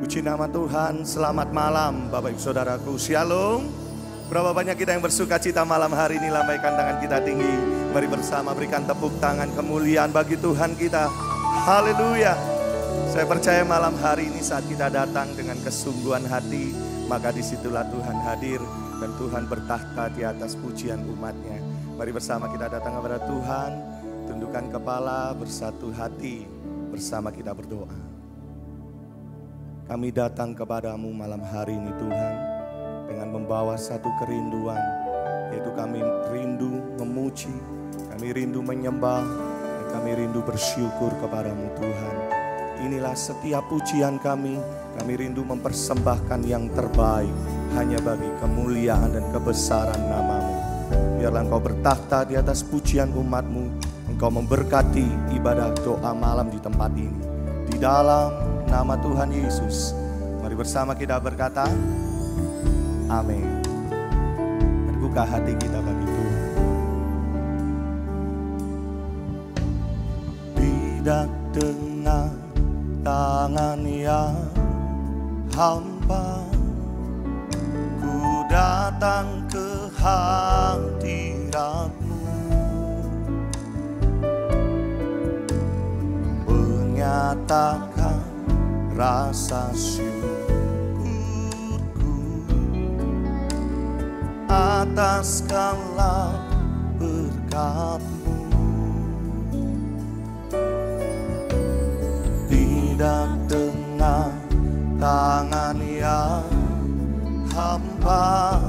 Puji nama Tuhan, selamat malam Bapak Ibu Saudaraku, Shalom. Berapa banyak kita yang bersuka cita malam hari ini, lambaikan tangan kita tinggi. Mari bersama berikan tepuk tangan kemuliaan bagi Tuhan kita. Haleluya. Saya percaya malam hari ini saat kita datang dengan kesungguhan hati, maka disitulah Tuhan hadir dan Tuhan bertahta di atas pujian umatnya. Mari bersama kita datang kepada Tuhan, tundukkan kepala, bersatu hati, bersama kita berdoa. Kami datang kepadamu malam hari ini Tuhan, dengan membawa satu kerinduan, yaitu kami rindu memuji, kami rindu menyembah, dan kami rindu bersyukur kepadamu Tuhan. Inilah setiap pujian kami rindu mempersembahkan yang terbaik, hanya bagi kemuliaan dan kebesaran nama-Mu. Biarlah Engkau bertahta di atas pujian umat-Mu, Engkau memberkati ibadah doa malam di tempat ini. Di dalam nama Tuhan Yesus, mari bersama kita berkata, amin. Dan buka hati kita bagi Tuhan. Tidak dengan tangan yang hampa, ku datang ke hadirat-Mu, menyatakan rasa syukurku atas segala berkat-Mu. Tidak dengan tangan yang hampa,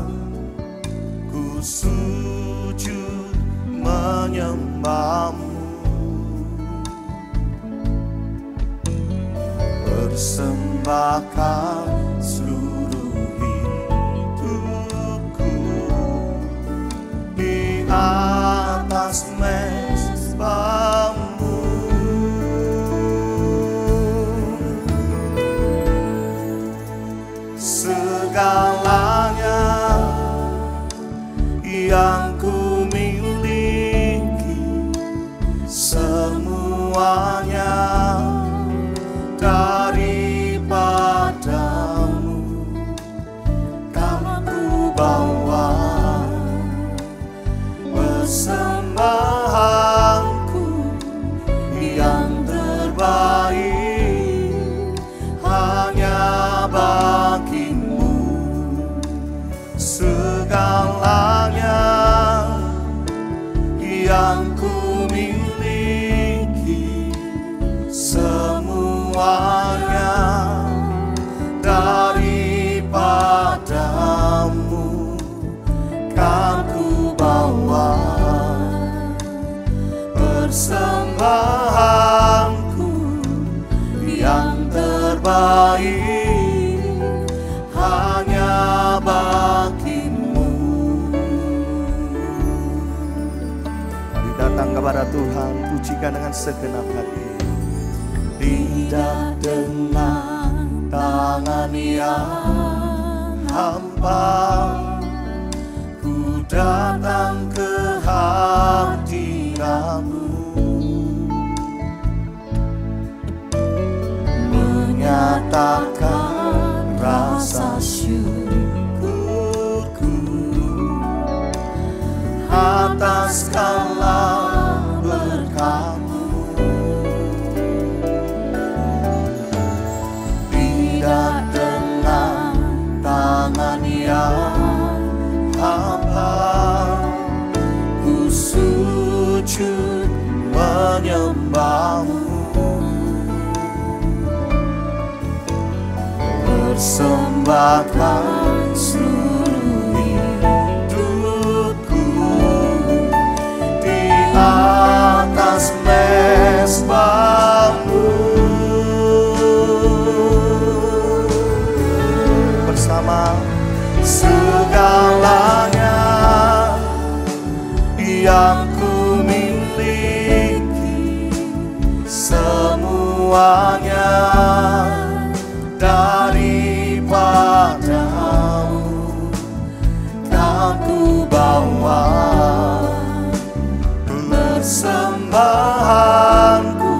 ku sujud menyembah-Mu, persembahkan seluruh hidupku di atas mezbah-Mu. Segalanya yang ku miliki, semuanya daripadamu, kan ku bawa persembahanku yang terbaik, hanya bagimu. Segalanya yang ku miliki, semuanya daripadamu, kan ku bawa persembahanku yang terbaik, hanya bagimu. Mari datang kepada Tuhan, pujikan dengan segenap hati. Tidak dengan tangan yang hampa, ku datang ke hadirat-Mu, menyatakan rasa syukurku atas segala berkat-Mu. Tidak dengan tangan yang hampa, ku sujud menyembah-Mu, persembahkan seluruh hidupku di atas mezbah-Mu. Bersama segalanya yang ku miliki, semuanya daripadamu, kan ku bawa persembahanku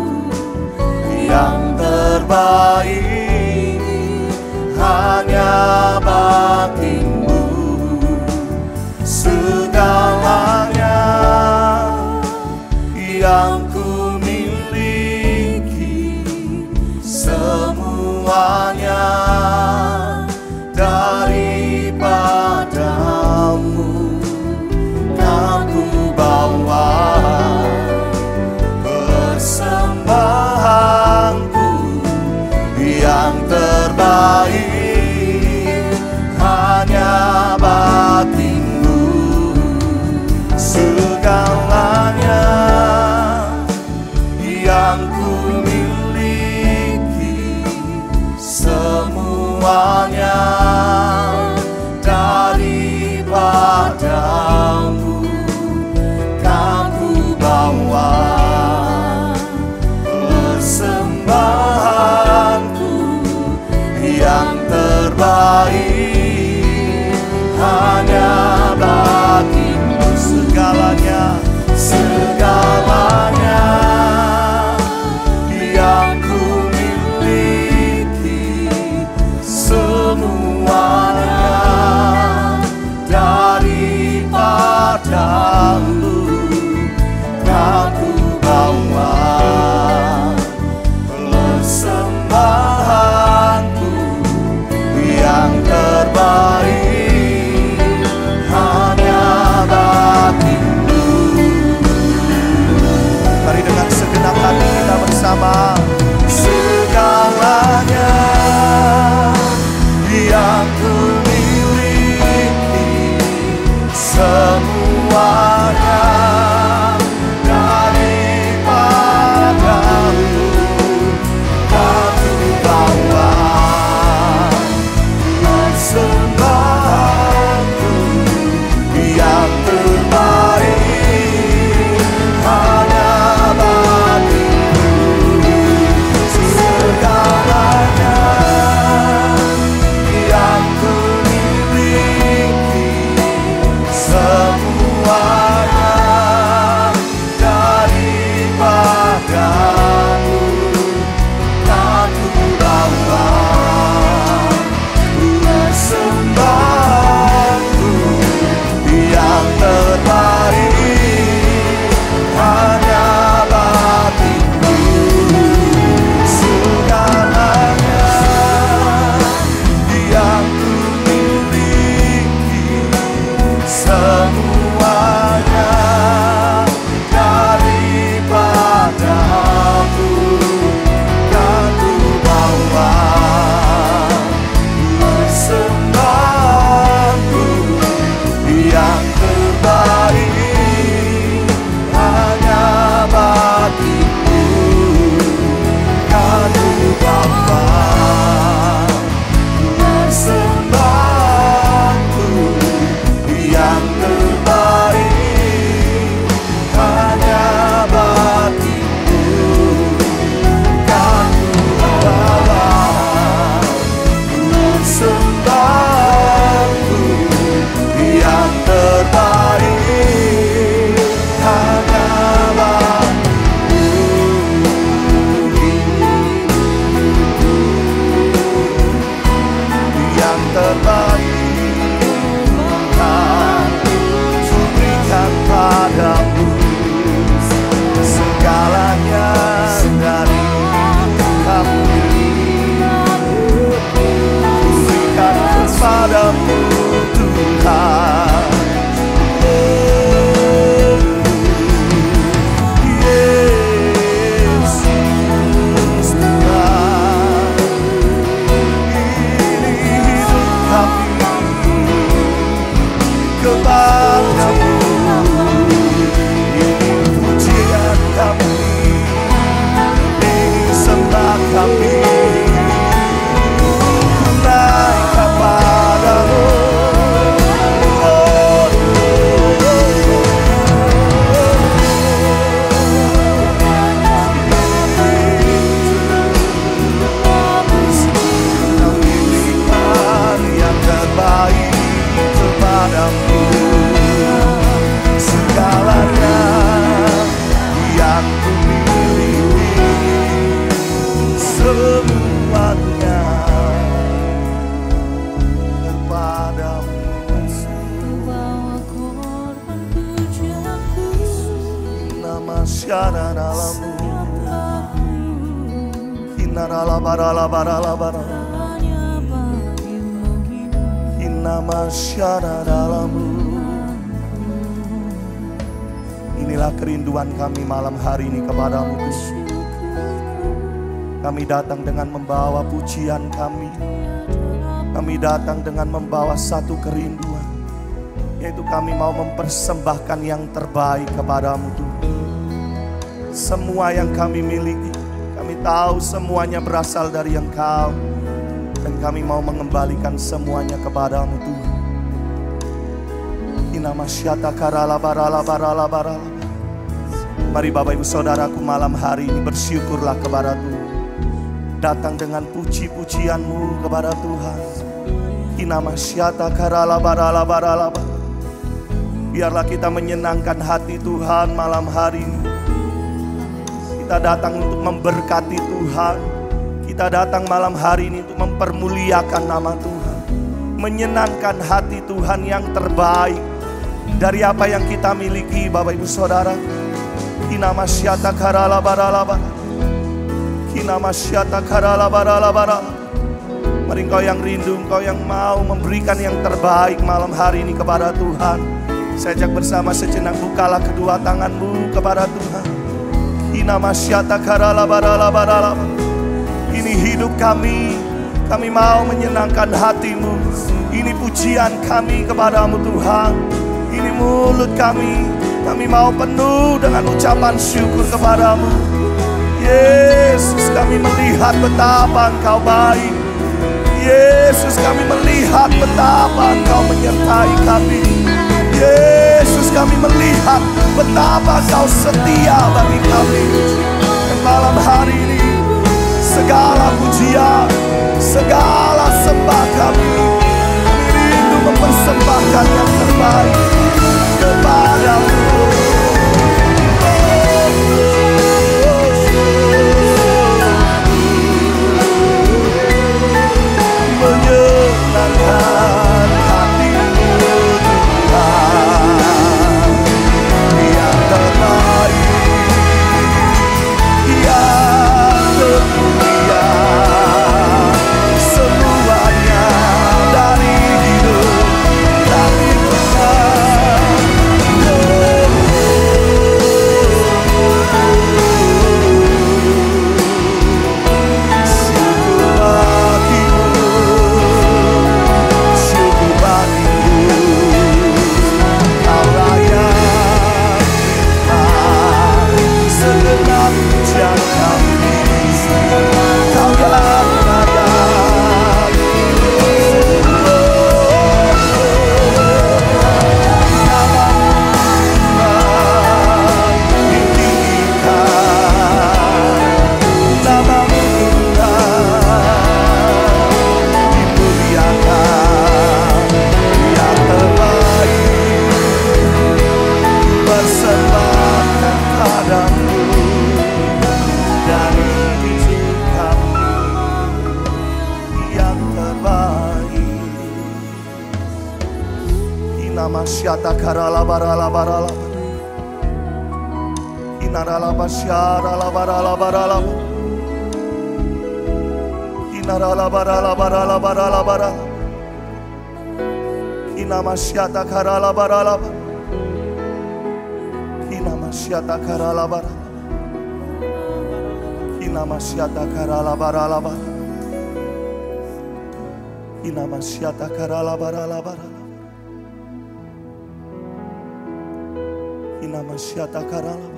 yang terbaik, semuanya daripadamu. Kau ku bawa persembahanku yang terbaik, hanya batinmu. Segalanya yang ku miliki, semuanya daripadamu. Kau ku bawa persembahanku yang terbaik, hanya bagimu. Segalanya, segalanya yang ku miliki, semuanya daripadamu. Kau ku bawa persembahanku yang terbaik, hanya bagimu. Mari dengan segenap hati kita bersama. Segalanya yang ku miliki, semuanya daripadamu. Kau ku bawa persembahanku yang terbaik, hanya bagimu. Segalanya yang ku miliki, semuanya daripadamu. Kau ku bawa persembahanku yang terbaik, hanya bagimu. Segalanya yang ku miliki, semuanya daripadamu. Kau ku bawa persembahanku yang terbaik, hanya bagimu. Kau ku bawa persembahanku yang terbaik, hanya bagimu. Kau ku bawa persembahanku yang terbaik, hanya bagimu. Yang terbaik Tuhan ku berikan padamu. Segalanya dari Kami berikan kepadamu Tuhan. Yesus Tuhan, ini hidup kami kepadamu. Ini pujian kami, ini sembah kami. Naik kepadamu. Pilihan yang terbaik kepadamu. Segalanya yang ku miliki, Inarala barala barala barala. Hanya bagimu hidup. Inamasyara dalamu. Inilah kerinduan kami malam hari ini kepadamu Tuhan. Kami datang dengan membawa pujian kami. Kami datang dengan membawa satu kerinduan, yaitu kami mau mempersembahkan yang terbaik kepadamu Tuhan. Semua yang kami miliki, kami tahu semuanya berasal dari Engkau, dan kami mau mengembalikan semuanya kepadamu Tuhan. Inamasyata karala barala barala barala. Mari Bapak Ibu Saudaraku, malam hari ini bersyukurlah kepada Tuhan. Datang dengan puji-pujianmu kepada Tuhan. Inamasyata karala barala barala. Biarlah kita menyenangkan hati Tuhan malam hari ini. Kita datang untuk memberkati Tuhan. Kita datang malam hari ini untuk mempermuliakan nama Tuhan. Menyenangkan hati Tuhan yang terbaik dari apa yang kita miliki Bapak Ibu Saudara. Inamasyata karala barala barala. Inamasyata karala barala barala. Mari engkau yang rindu, engkau yang mau memberikan yang terbaik malam hari ini kepada Tuhan. Saya ajak bersama sejenak, bukalah kedua tanganmu kepada Tuhan. Inamasyata karala barala barala. Ini hidup kami, kami mau menyenangkan hatimu. Ini pujian kami kepadamu Tuhan. Ini mulut kami mau penuh dengan ucapan syukur kepadamu. Yesus, kami melihat betapa Engkau baik. Yesus, kami melihat betapa Engkau menyertai kami. Yesus, kami melihat betapa Engkau setia bagi kami. Dan malam hari ini, segala pujian, segala sembah kami rindu mempersembahkan yang terbaik kepadamu. Menyenangkan hatimu Tuhan, yang terbaik, yang termulia, semuanya dari hidup kami Tuhan. Inamasyata karala barala barala. Inarala basyara la barala barala. Inarala barala barala barala barala. Inamasyata karala barala. Inamasyata karala barala. Inamasyata karala barala barala. Inamasyata karala barala barala. Inamasyata karala.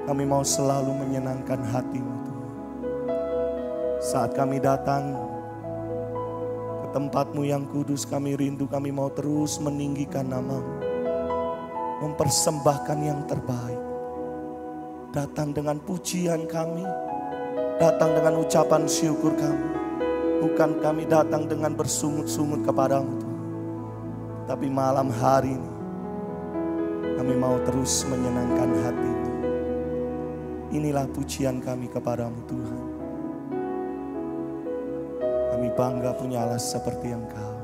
Kami mau selalu menyenangkan hatimu Tuhan. Saat kami datang ke tempatmu yang kudus, kami rindu, kami mau terus meninggikan namamu, mempersembahkan yang terbaik. Datang dengan pujian kami, datang dengan ucapan syukur kami. Bukan kami datang dengan bersungut-sungut kepadamu Tuhan. Tapi malam hari ini kami mau terus menyenangkan hati-Mu. Inilah pujian kami kepadamu Tuhan. Kami bangga punya Allah seperti Engkau.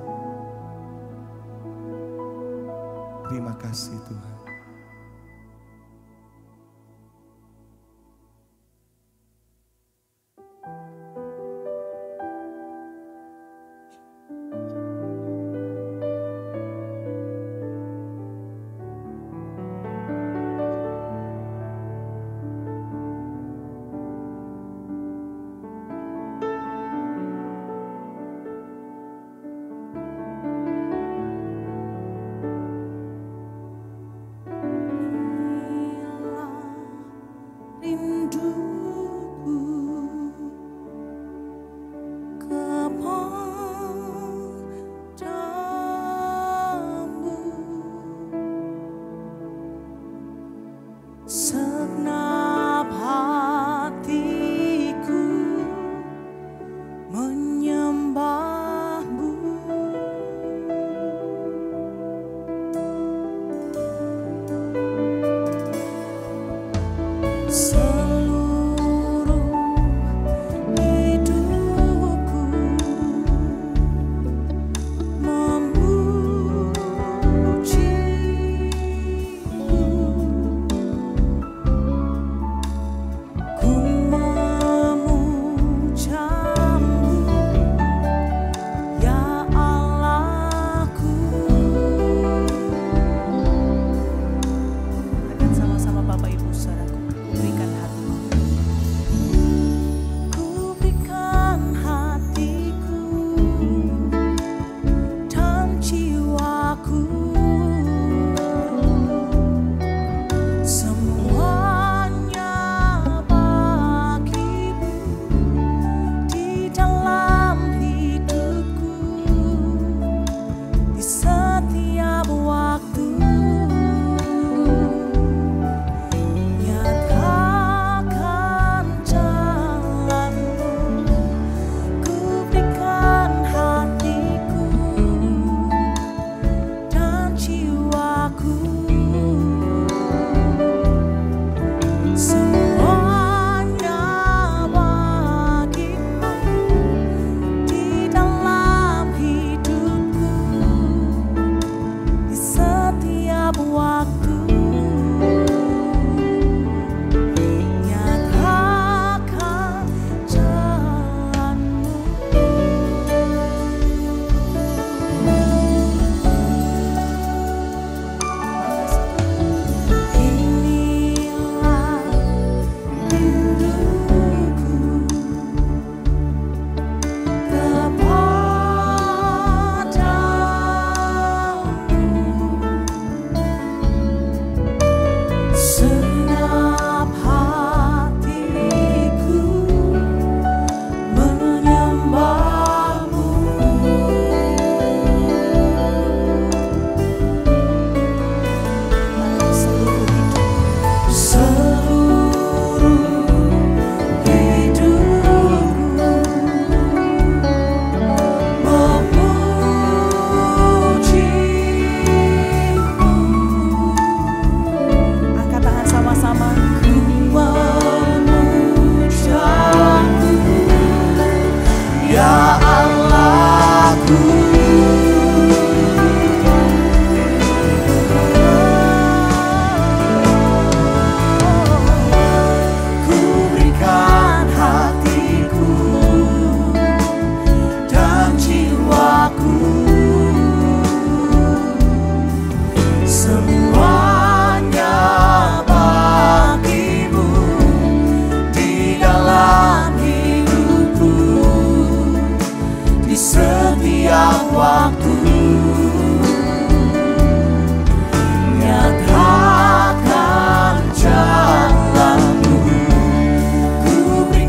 Terima kasih Tuhan.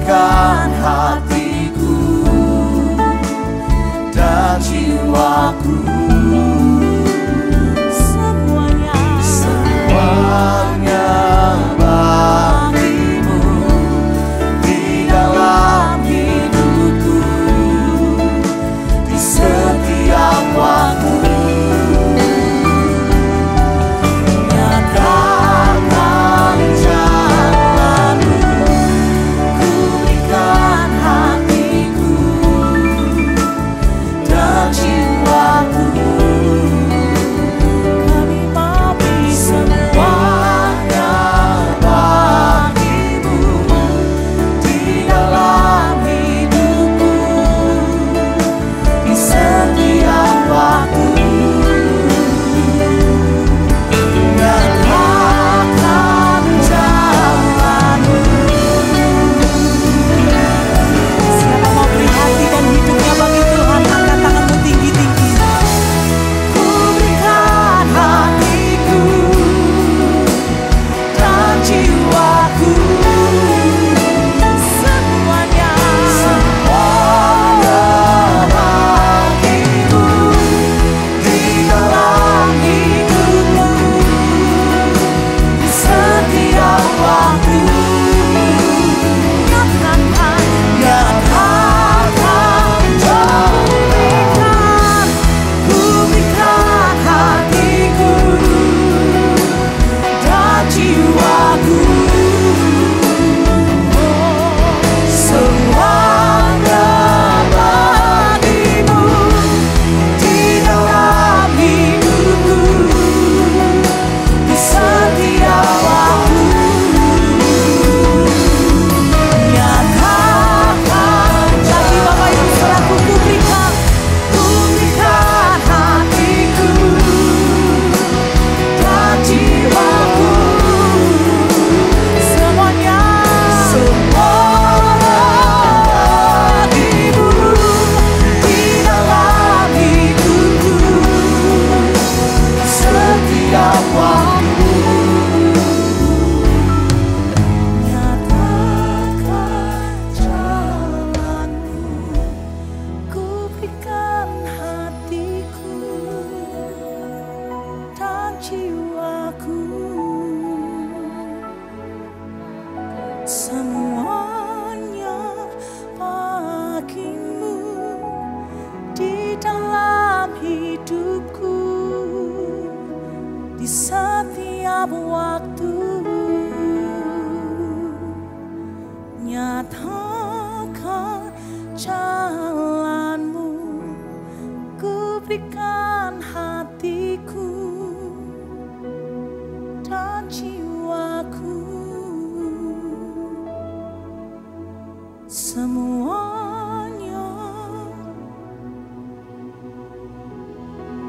berikan hatiku dan jiwaku, semuanya bagimu di dalam hidupku, di setiap waktu. Nyatakan jalanmu, ku berikan hatiku dan jiwaku, kami mau semuanya bagimu di dalam hidupku, di setiap waktu. Nyatakan jalanmu. Siapa mau beri hati dan hidupnya bagi Tuhan, angkat tanganmu tinggi-tinggi. Ku berikan hatiku dan jiwaku, Semuanya bagimu di dalam hidupku, di setiap waktu. nyatakan Nyatakan jalan, ku berikan hatiku dan jiwaku, semuanya bagimu di dalam hidupku, di setiap waktu. Nyatakan lagi Bapak Ibu Saudaraku, ku berikan hatiku dan jiwaku, semuanya bagimu di dalam hidupku, setiap waktu. Nyatakan jalanmu, ku berikan hatiku dan jiwaku, semuanya bagimu di dalam hidupku, di setiap waktu. Nyatakan jalanmu, ku berikan hatiku dan jiwaku, semuanya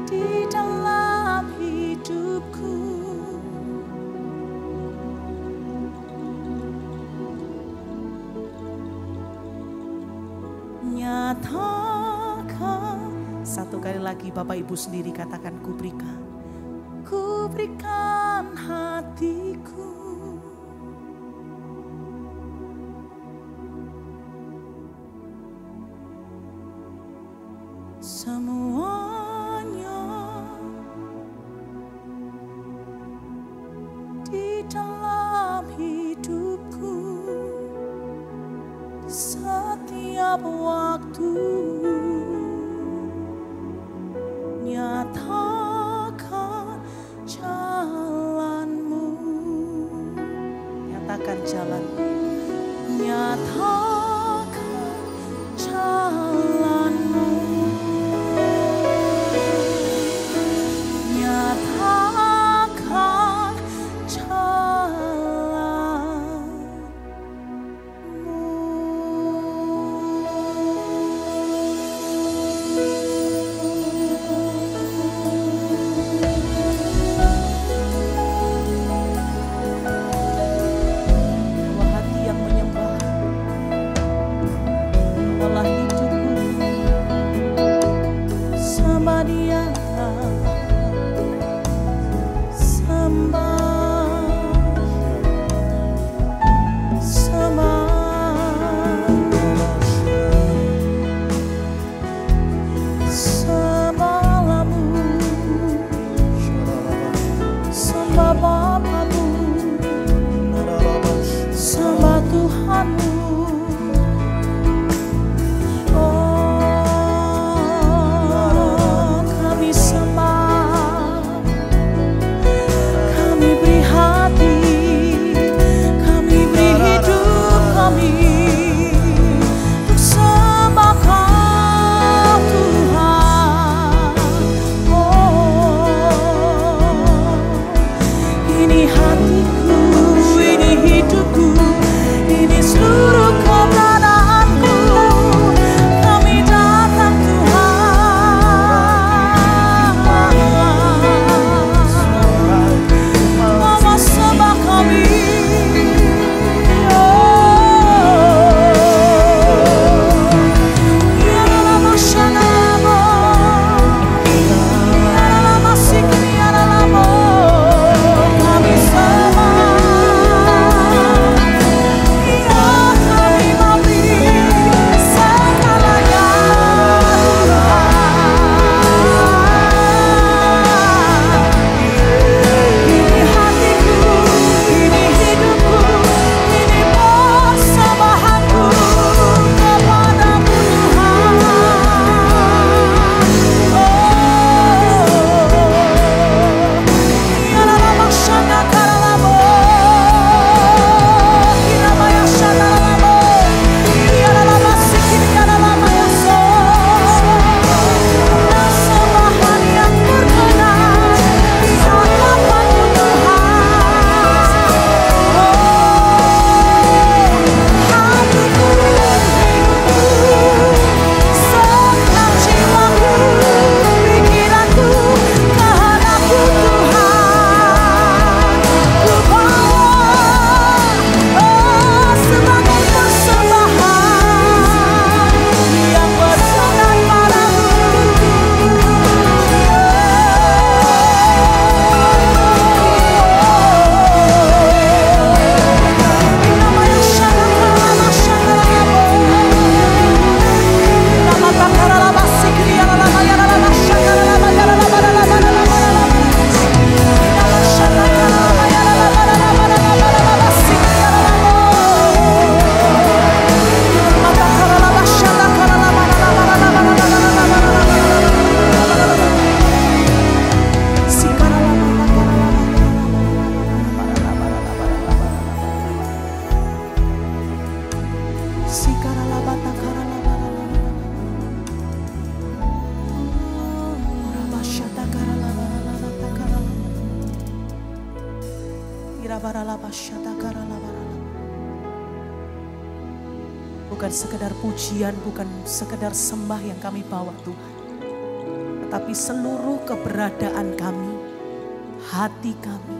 di dalam hidupku. Nyatakan, satu kali lagi Bapak Ibu sendiri katakan, ku berikan hatiku semuanya di dalam hidupku, di setiap waktu. Nyatakan jalanmu, nyatakan jalanmu, nyatakan jalanmu, nyatakan jalanmu. Bukan sekedar pujian, bukan sekedar sembah yang kami bawa Tuhan, tetapi seluruh keberadaan kami, hati kami,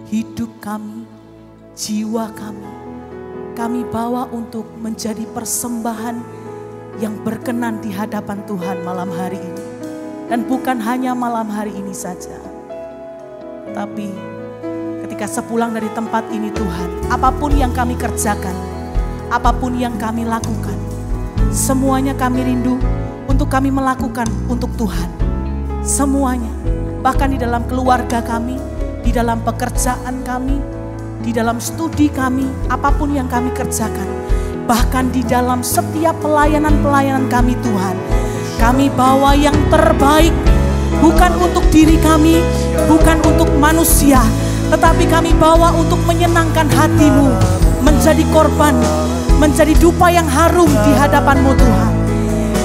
hidup kami, jiwa kami bawa untuk menjadi persembahan yang berkenan di hadapan Tuhan malam hari ini. Dan bukan hanya malam hari ini saja, tapi ketika sepulang dari tempat ini Tuhan, apapun yang kami kerjakan, apapun yang kami lakukan, semuanya kami rindu untuk kami melakukan untuk Tuhan. Semuanya, bahkan di dalam keluarga kami, di dalam pekerjaan kami, di dalam studi kami, apapun yang kami kerjakan, bahkan di dalam setiap pelayanan-pelayanan kami Tuhan, kami bawa yang terbaik, bukan untuk diri kami, bukan untuk manusia, tetapi kami bawa untuk menyenangkan hati-Mu, menjadi korban, menjadi dupa yang harum di hadapan-Mu Tuhan.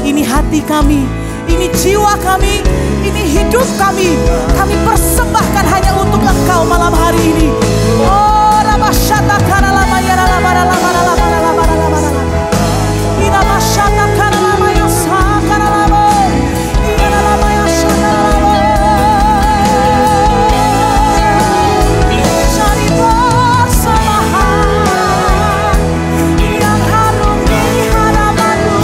Ini hati kami, ini jiwa kami, ini hidup kami persembahkan hanya untuk Engkau malam hari ini. Oh, Rabasyata Karalama Yaralabara Labara Labara Labara Labara Irabasyata Karalama Yasa Karalama Yaralama Yasa Karalama. Cari persembahan yang harum di hadapan-Mu,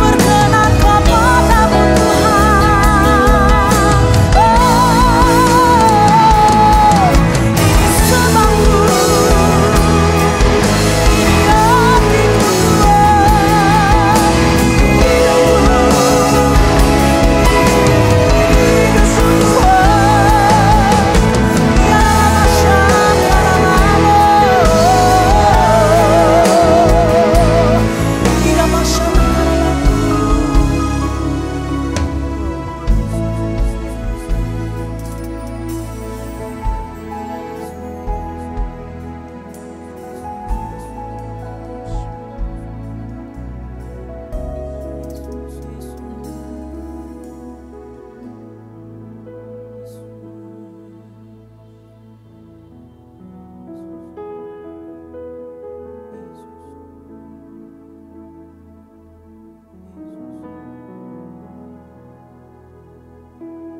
berkenan kepada-Mu Tuhan. Ini sembahku, ini hatiku Tuhan, hidupku Tuhan,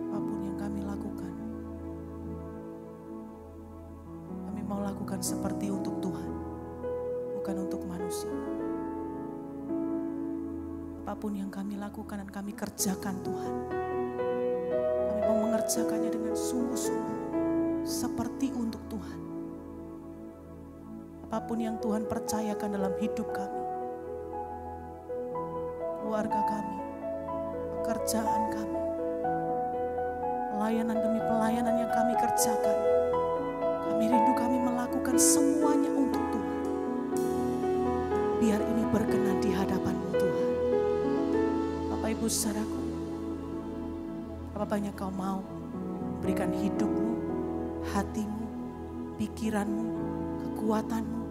ya apapun yang kami lakukan, kami mau lakukan seperti untuk Tuhan, bukan untuk manusia. Apapun yang kami lakukan dan kami kerjakan Tuhan, kami mau mengerjakannya dengan sungguh-sungguh, seperti untuk Tuhan. Apapun yang Tuhan percayakan dalam hidup kami, keluarga kami, pekerjaan kami, pelayanan demi pelayanan yang kami kerjakan, kami rindu kami melakukan semuanya untuk Tuhan. Biar ini berkenan di hadapan-Mu Tuhan. Bapak Ibu saudaraku, berapa banyak Kau mau berikan hidupmu, hatimu, pikiranmu, kekuatanmu,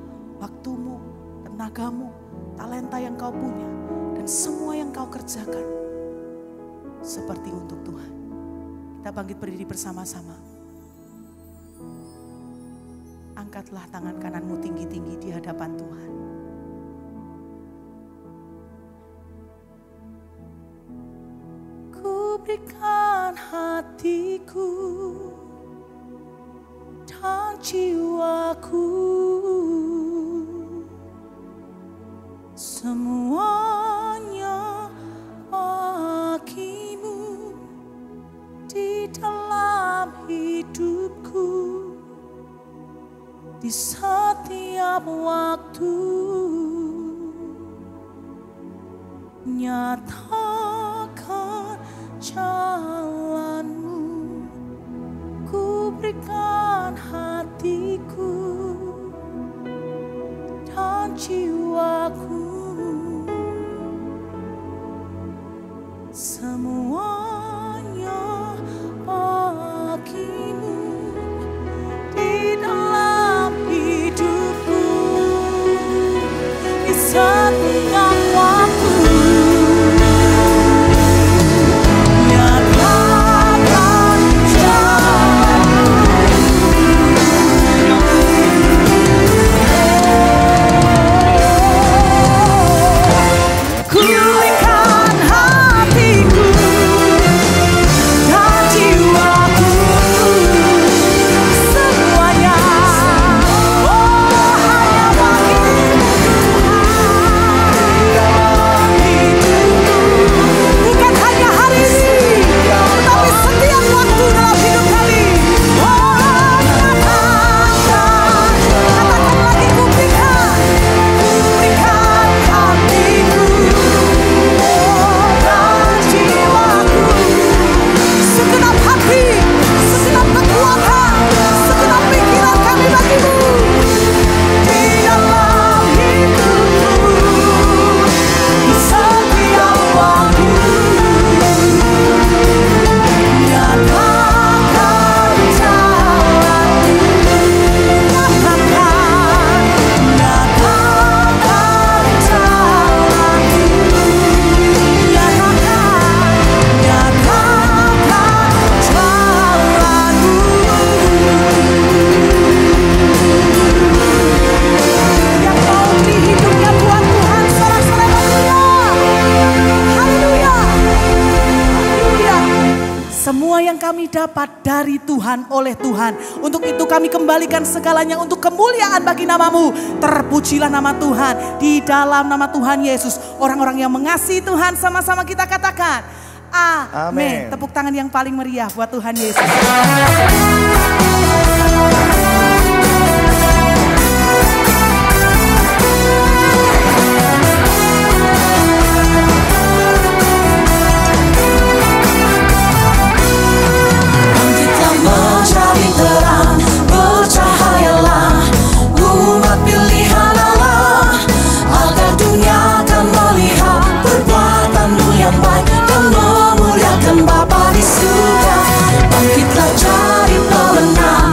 waktumu, tenagamu, talenta yang Kau punya, dan semua yang Kau kerjakan seperti untuk Tuhan. Kita bangkit berdiri bersama-sama. Angkatlah tangan kananmu tinggi-tinggi di hadapan Tuhan. Ku berikan hatiku dan jiwaku, semuanya bagi-Mu di dalam hidupku, di setiap waktu. Nyatakan jalan-Mu, ku berikan hatiku dan jiwaku, semuanya bagi-Mu di dalam hidupku, di setiap waktu. Nyatakan kulihkan hatiku dan jiwaku, semuanya hanya bagi-Mu dalam hidupku. Bukan hanya hari ini, tetapi setiap waktu dalam hidup kami. Katakan lagi, ku berikan hatiku dan jiwaku, segenap hati, segenap kekuatan, segenap pikiran kami bagi-Mu di dalam hidupku, di setiap waktu. Nyatakan jalanmu, nyatakan jalanmu, yang mau di hidupnya buat Tuhan, sorak-sorai haleluya, haleluya, haleluya. Semua yang kami dapat dari Tuhan, oleh Tuhan, untuk itu kami kembalikan segalanya untuk kemuliaan bagi nama-Mu. Terpujilah nama Tuhan di dalam nama Tuhan Yesus. Orang-orang yang mengasihi Tuhan sama-sama kita katakan amin. Amin. Tepuk tangan yang paling meriah buat Tuhan Yesus. Bangkitlah mencari terang, bercahayalah umat pilihan Allah, agar dunia akan melihat perbuatan-Mu yang baik dan memuliakan Bapa di surga. Bangkitlah cari pemenang,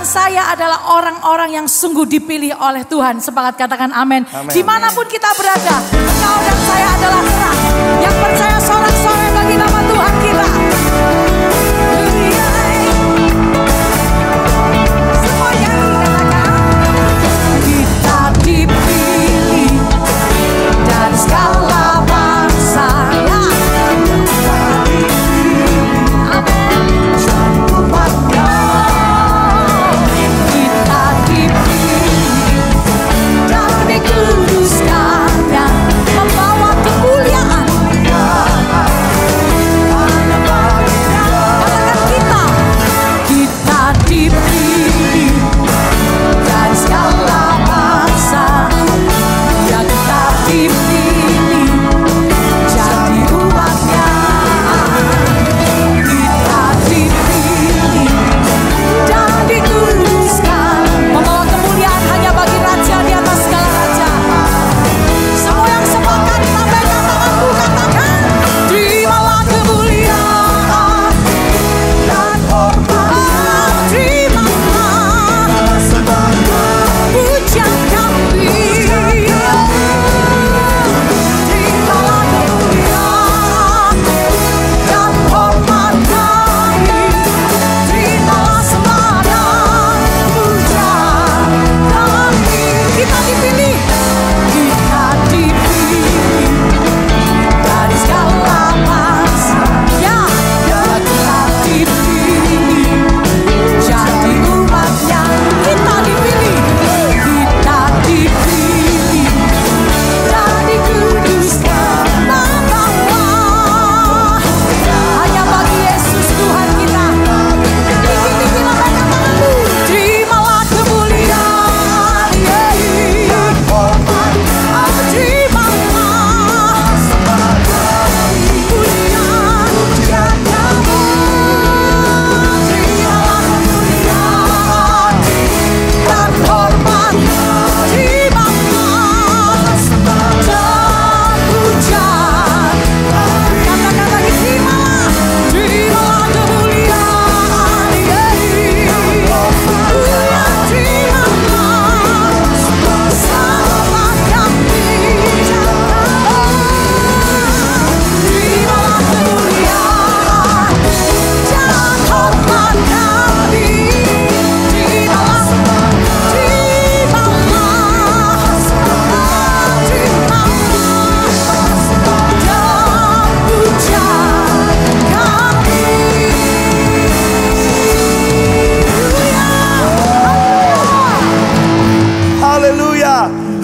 saya adalah orang-orang yang sungguh dipilih oleh Tuhan. Sepakat katakan amin. Dimanapun kita berada, engkau dan saya adalah orang yang percaya sorak-sorai bagi nama Tuhan kita. Semuanya dikatakan, kita dipilih dari segala bangsa.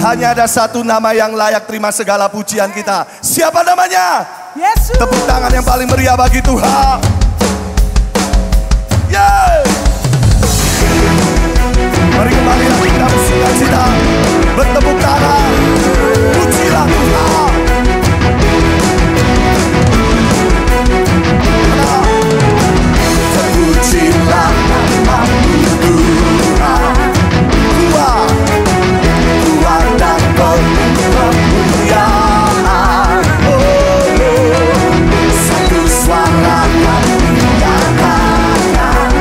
Hanya ada satu nama yang layak terima segala pujian kita. Siapa namanya? Yesus. Tepuk tangan yang paling meriah bagi Tuhan. Yeah. Mari kembali kita bersukacita, bertepuk tangan, pujilah Tuhan. Terpujilah nama-Mu Tuhan. Kuat dan penuh kemuliaan. Satu suara kami nyatakan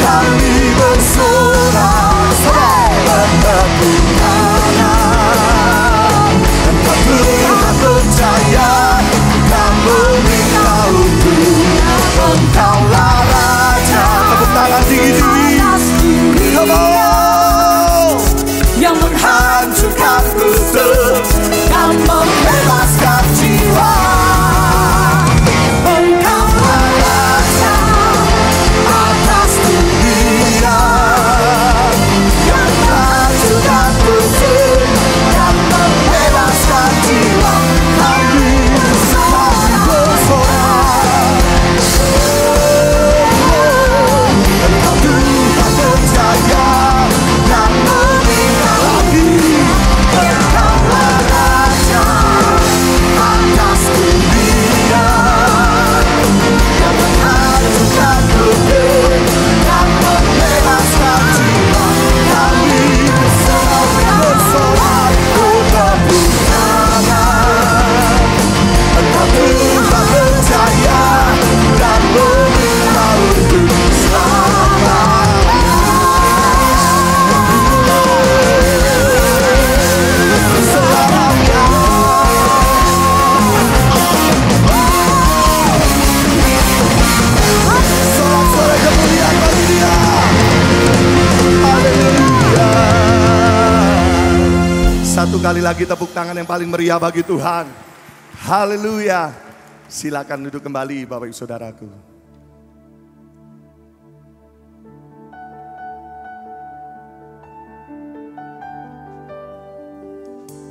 kami bersorak-sorai bertepuk tangan. Engkau Tuhan percaya dan beritahu Engkaulah Raja. Tepuk tangan tinggi-tinggi. Come on. Yang Menghancurkan kutub dan membebaskan jiwa. Engkaulah Raja atas dunia. Yang menghancurkan kutub dan membebaskan jiwa. Kami bersorak. Engkau Tuhan percaya dan meminta lagi. Engkaulah Raja atas dunia. Yang menghancurkan kutub dan membebaskan jiwa. Kami bersorak bertepuk tangan. Engkau Tuhan percaya dan meminta untuk selamanya. Sorak-sorai kemuliaan bagi Dia. Haleluya. Satu kali lagi tepuk tangan yang paling meriah bagi Tuhan. Haleluya. Silakan duduk kembali Bapak Ibu Saudaraku.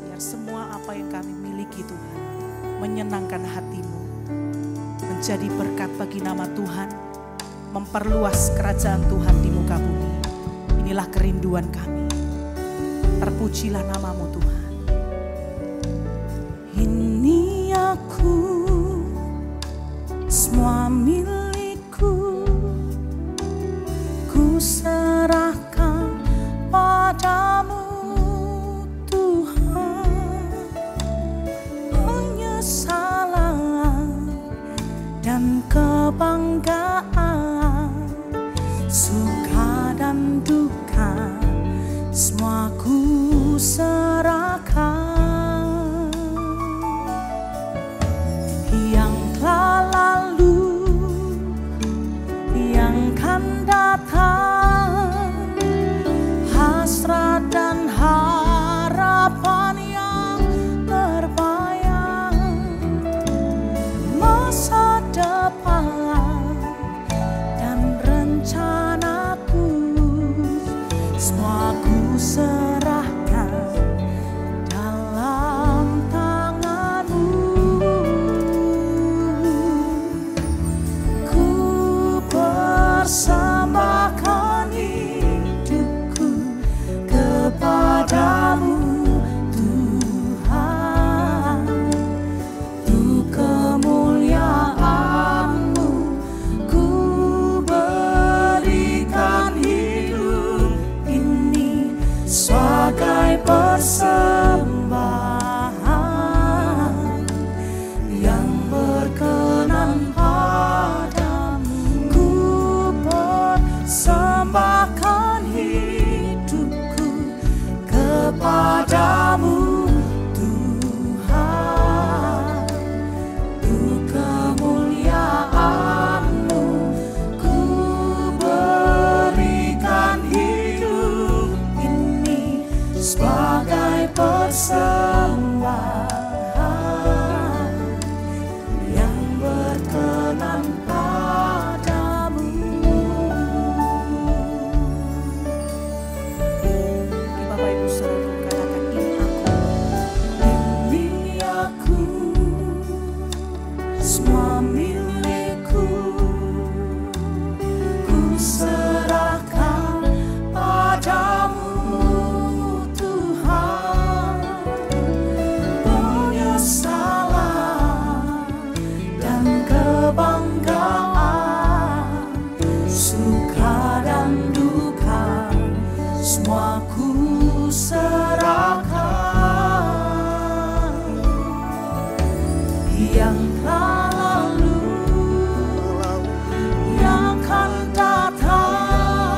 Biar semua apa yang kami miliki Tuhan menyenangkan hati-Mu, menjadi berkat bagi nama Tuhan, memperluas kerajaan Tuhan di muka bumi. Inilah kerinduan kami. Terpujilah nama-Mu Tuhan. Ini aku, semua milikku, ku serahkan padamu Tuhan. Penyesalan dan kebanggaan, suka dan duka, semua ku serahkan. Yang telah lalu, yang kan datang, hasrat dan harapan yang terbayang, masa depan dan rencanaku, semua ku serahkan dalam tangan-Mu. Ku persembahkan hidupku kepadamu Tuhan. Untuk kemuliaan-Mu ku berikan hidup ini sebagai persembahan yang berkenan padamu. Ku persembahkan hidupku kepadamu Tuhan. Untuk kemuliaan-Mu ku berikan hidup ini sebagai persembahan yang berkenan padamu. Bapak Ibu saudara katakan, ini aku, semua milikku, ku serahkan padamu Tuhan. Penyesalan dan kebanggaan, suka dan duka, semua ku serahkan. Yang telah lalu, yang akan datang,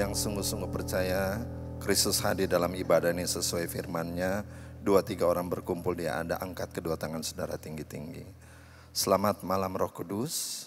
yang sungguh-sungguh percaya Kristus hadir dalam ibadah ini sesuai firman-Nya. 2-3 orang berkumpul dia ada, angkat kedua tangan saudara tinggi-tinggi. Selamat malam Roh Kudus.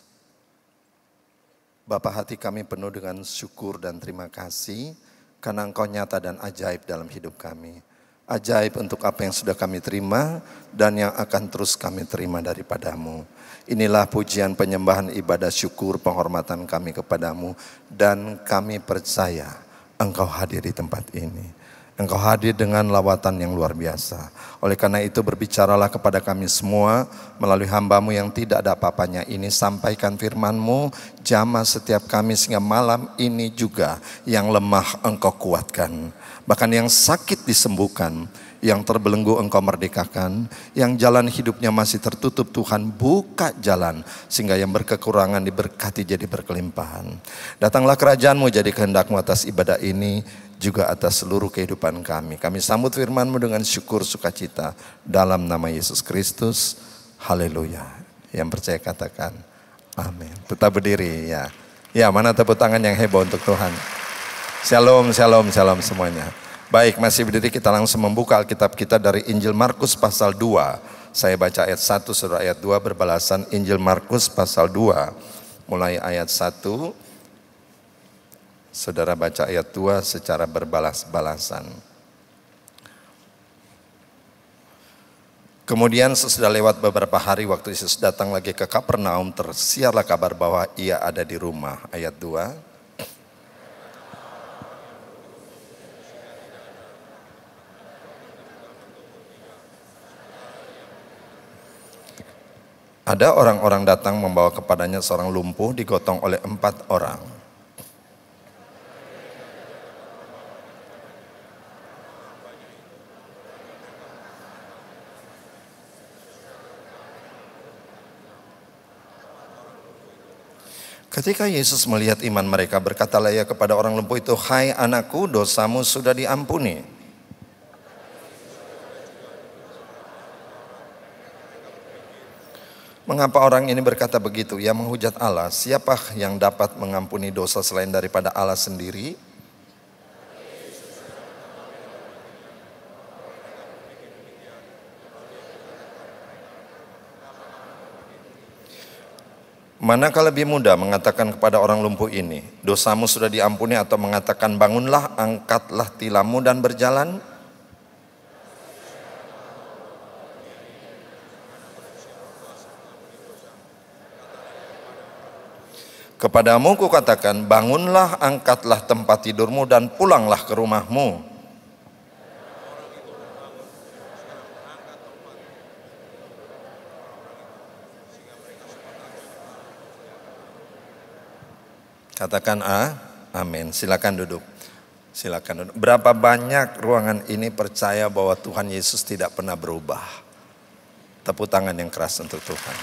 Bapa, hati kami penuh dengan syukur dan terima kasih karena Engkau nyata dan ajaib dalam hidup kami. Ajaib untuk apa yang sudah kami terima dan yang akan terus kami terima daripada-Mu. Inilah pujian, penyembahan, ibadah, syukur, penghormatan kami kepadamu. Dan kami percaya Engkau hadir di tempat ini. Engkau hadir dengan lawatan yang luar biasa. Oleh karena itu berbicaralah kepada kami semua melalui hamba-Mu yang tidak ada apa-apanya ini. Sampaikan firman-Mu, jamah setiap kami sehingga malam ini juga yang lemah Engkau kuatkan. Bahkan yang sakit disembuhkan, yang terbelenggu Engkau merdekakan, yang jalan hidupnya masih tertutup Tuhan buka jalan, sehingga yang berkekurangan diberkati jadi berkelimpahan. Datanglah kerajaan-Mu, jadi kehendak-Mu atas ibadah ini, juga atas seluruh kehidupan kami. Kami sambut firman-Mu dengan syukur sukacita dalam nama Yesus Kristus. Haleluya. Yang percaya katakan amin. Tetap berdiri ya. Ya, mana tepuk tangan yang heboh untuk Tuhan. Shalom, shalom, shalom semuanya. Baik, masih berdiri, kita langsung membuka Alkitab kita dari Injil Markus pasal 2. Saya baca ayat 1, saudara ayat 2 berbalasan. Injil Markus pasal 2 mulai ayat 1. Saudara baca ayat 2 secara berbalas-balasan. Kemudian sesudah lewat beberapa hari waktu Yesus datang lagi ke Kapernaum, tersiarlah kabar bahwa ia ada di rumah. Ayat 2. Ada orang-orang datang membawa kepadanya seorang lumpuh digotong oleh 4 orang. Ketika Yesus melihat iman mereka, berkatalah ia kepada orang lumpuh itu, "Hai anakku, dosamu sudah diampuni." Mengapa orang ini berkata begitu? Ia menghujat Allah. Siapa yang dapat mengampuni dosa selain daripada Allah sendiri? Manakah lebih mudah mengatakan kepada orang lumpuh ini, dosamu sudah diampuni, atau mengatakan bangunlah, angkatlah tilammu dan berjalan? Kepadamu kukatakan, bangunlah, angkatlah tempat tidurmu dan pulanglah ke rumahmu. Katakan amin. Silakan duduk. Silakan duduk. Berapa banyak ruangan ini percaya bahwa Tuhan Yesus tidak pernah berubah? Tepuk tangan yang keras untuk Tuhan.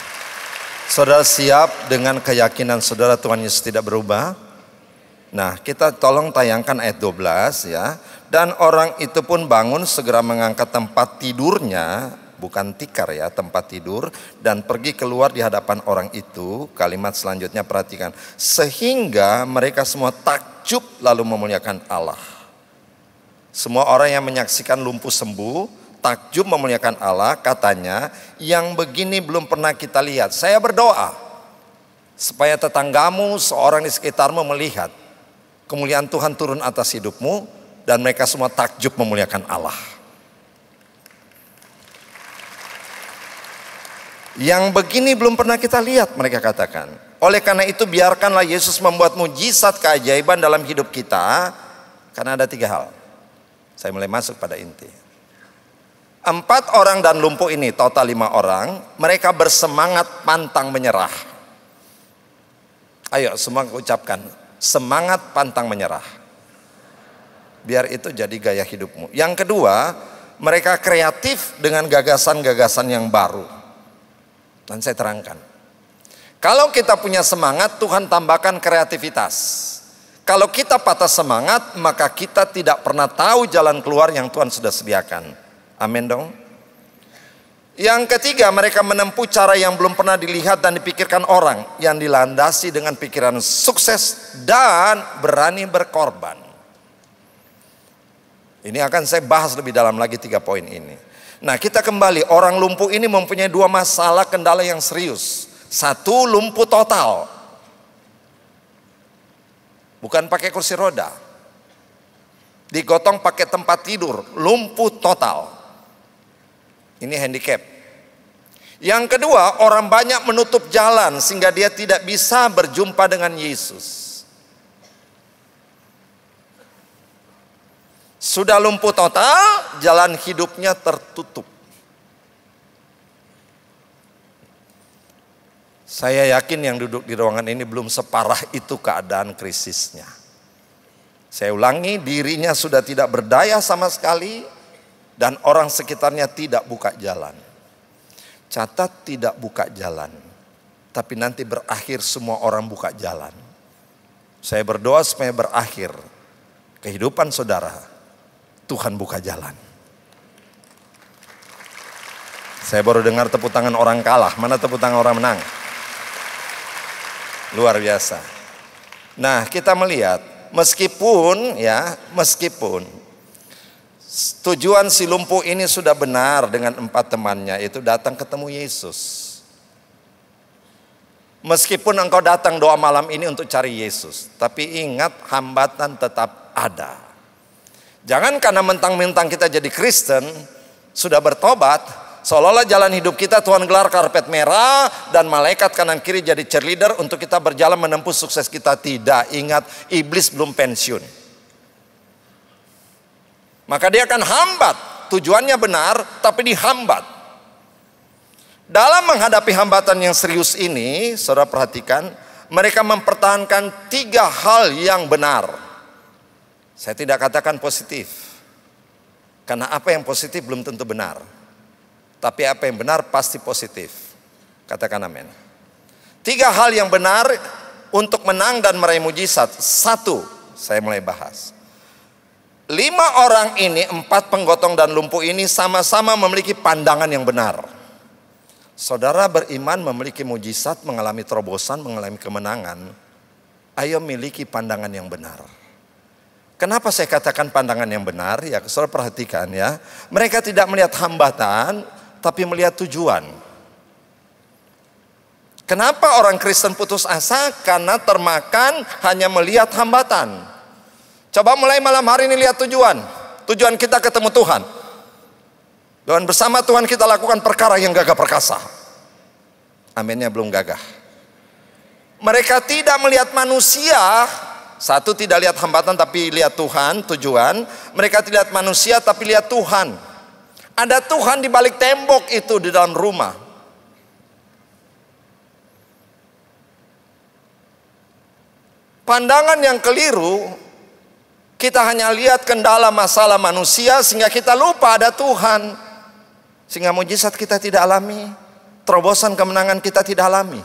Saudara siap dengan keyakinan saudara Tuhan Yesus tidak berubah? Nah, kita tolong tayangkan ayat 12 ya. Dan orang itu pun bangun, segera mengangkat tempat tidurnya, bukan tikar ya, tempat tidur, dan pergi keluar di hadapan orang itu. Kalimat selanjutnya perhatikan, sehingga mereka semua takjub lalu memuliakan Allah. Semua orang yang menyaksikan lumpuh sembuh takjub memuliakan Allah. Katanya, yang begini belum pernah kita lihat. Saya berdoa supaya tetanggamu, seorang di sekitarmu melihat kemuliaan Tuhan turun atas hidupmu, dan mereka semua takjub memuliakan Allah. Yang begini belum pernah kita lihat, mereka katakan. Oleh karena itu biarkanlah Yesus membuat mujizat keajaiban dalam hidup kita. Karena ada 3 hal. Saya mulai masuk pada inti. 4 orang dan lumpuh ini, total 5 orang. Mereka bersemangat pantang menyerah. Ayo semua ucapkan, semangat pantang menyerah. Biar itu jadi gaya hidupmu. Yang kedua, mereka kreatif dengan gagasan-gagasan yang baru. Dan saya terangkan, kalau kita punya semangat, Tuhan tambahkan kreativitas. Kalau kita patah semangat, maka kita tidak pernah tahu jalan keluar yang Tuhan sudah sediakan. Amin dong. Yang ketiga, mereka menempuh cara yang belum pernah dilihat dan dipikirkan orang, yang dilandasi dengan pikiran sukses dan berani berkorban. Ini akan saya bahas lebih dalam lagi 3 poin ini. Nah, kita kembali, orang lumpuh ini mempunyai 2 masalah kendala yang serius. 1, lumpuh total. Bukan pakai kursi roda. Digotong pakai tempat tidur, lumpuh total. Ini handicap. Yang kedua, orang banyak menutup jalan sehingga dia tidak bisa berjumpa dengan Yesus. Sudah lumpuh total, jalan hidupnya tertutup. Saya yakin yang duduk di ruangan ini belum separah itu keadaan krisisnya. Saya ulangi, dirinya sudah tidak berdaya sama sekali dan orang sekitarnya tidak buka jalan. Catat, tidak buka jalan, tapi nanti berakhir semua orang buka jalan. Saya berdoa supaya berakhir kehidupan saudara, Tuhan buka jalan. Saya baru dengar tepuk tangan orang kalah. Mana tepuk tangan orang menang? Luar biasa. Nah, kita melihat meskipun tujuan si lumpuh ini sudah benar dengan 4 temannya, itu datang ketemu Yesus. Meskipun engkau datang doa malam ini untuk cari Yesus, tapi ingat, hambatan tetap ada. Jangan karena mentang-mentang kita jadi Kristen, sudah bertobat, seolah-olah jalan hidup kita Tuhan gelar karpet merah dan malaikat kanan kiri jadi cheerleader untuk kita berjalan menempuh sukses kita. Tidak, ingat, iblis belum pensiun. Maka dia akan hambat. Tujuannya benar, tapi dihambat. Dalam menghadapi hambatan yang serius ini, saudara perhatikan, mereka mempertahankan 3 hal yang benar. Saya tidak katakan positif, karena apa yang positif belum tentu benar. Tapi apa yang benar pasti positif. Katakan amin. 3 hal yang benar untuk menang dan meraih mujizat. 1, saya mulai bahas. 5 orang ini, 4 penggotong dan lumpuh ini sama-sama memiliki pandangan yang benar. Saudara beriman memiliki mujizat, mengalami terobosan, mengalami kemenangan. Ayo miliki pandangan yang benar. Kenapa saya katakan pandangan yang benar? Ya, saudara perhatikan ya. Mereka tidak melihat hambatan, tapi melihat tujuan. Kenapa orang Kristen putus asa? Karena termakan hanya melihat hambatan. Coba mulai malam hari ini lihat tujuan. Tujuan kita ketemu Tuhan. Dan bersama Tuhan kita lakukan perkara yang gagah perkasa. Aminnya belum gagah. Mereka tidak melihat manusia. 1, tidak lihat hambatan tapi lihat Tuhan, tujuan. Mereka tidak lihat manusia tapi lihat Tuhan. Ada Tuhan di balik tembok itu di dalam rumah. Pandangan yang keliru, kita hanya lihat kendala masalah manusia sehingga kita lupa ada Tuhan. Sehingga mujizat kita tidak alami, terobosan kemenangan kita tidak alami.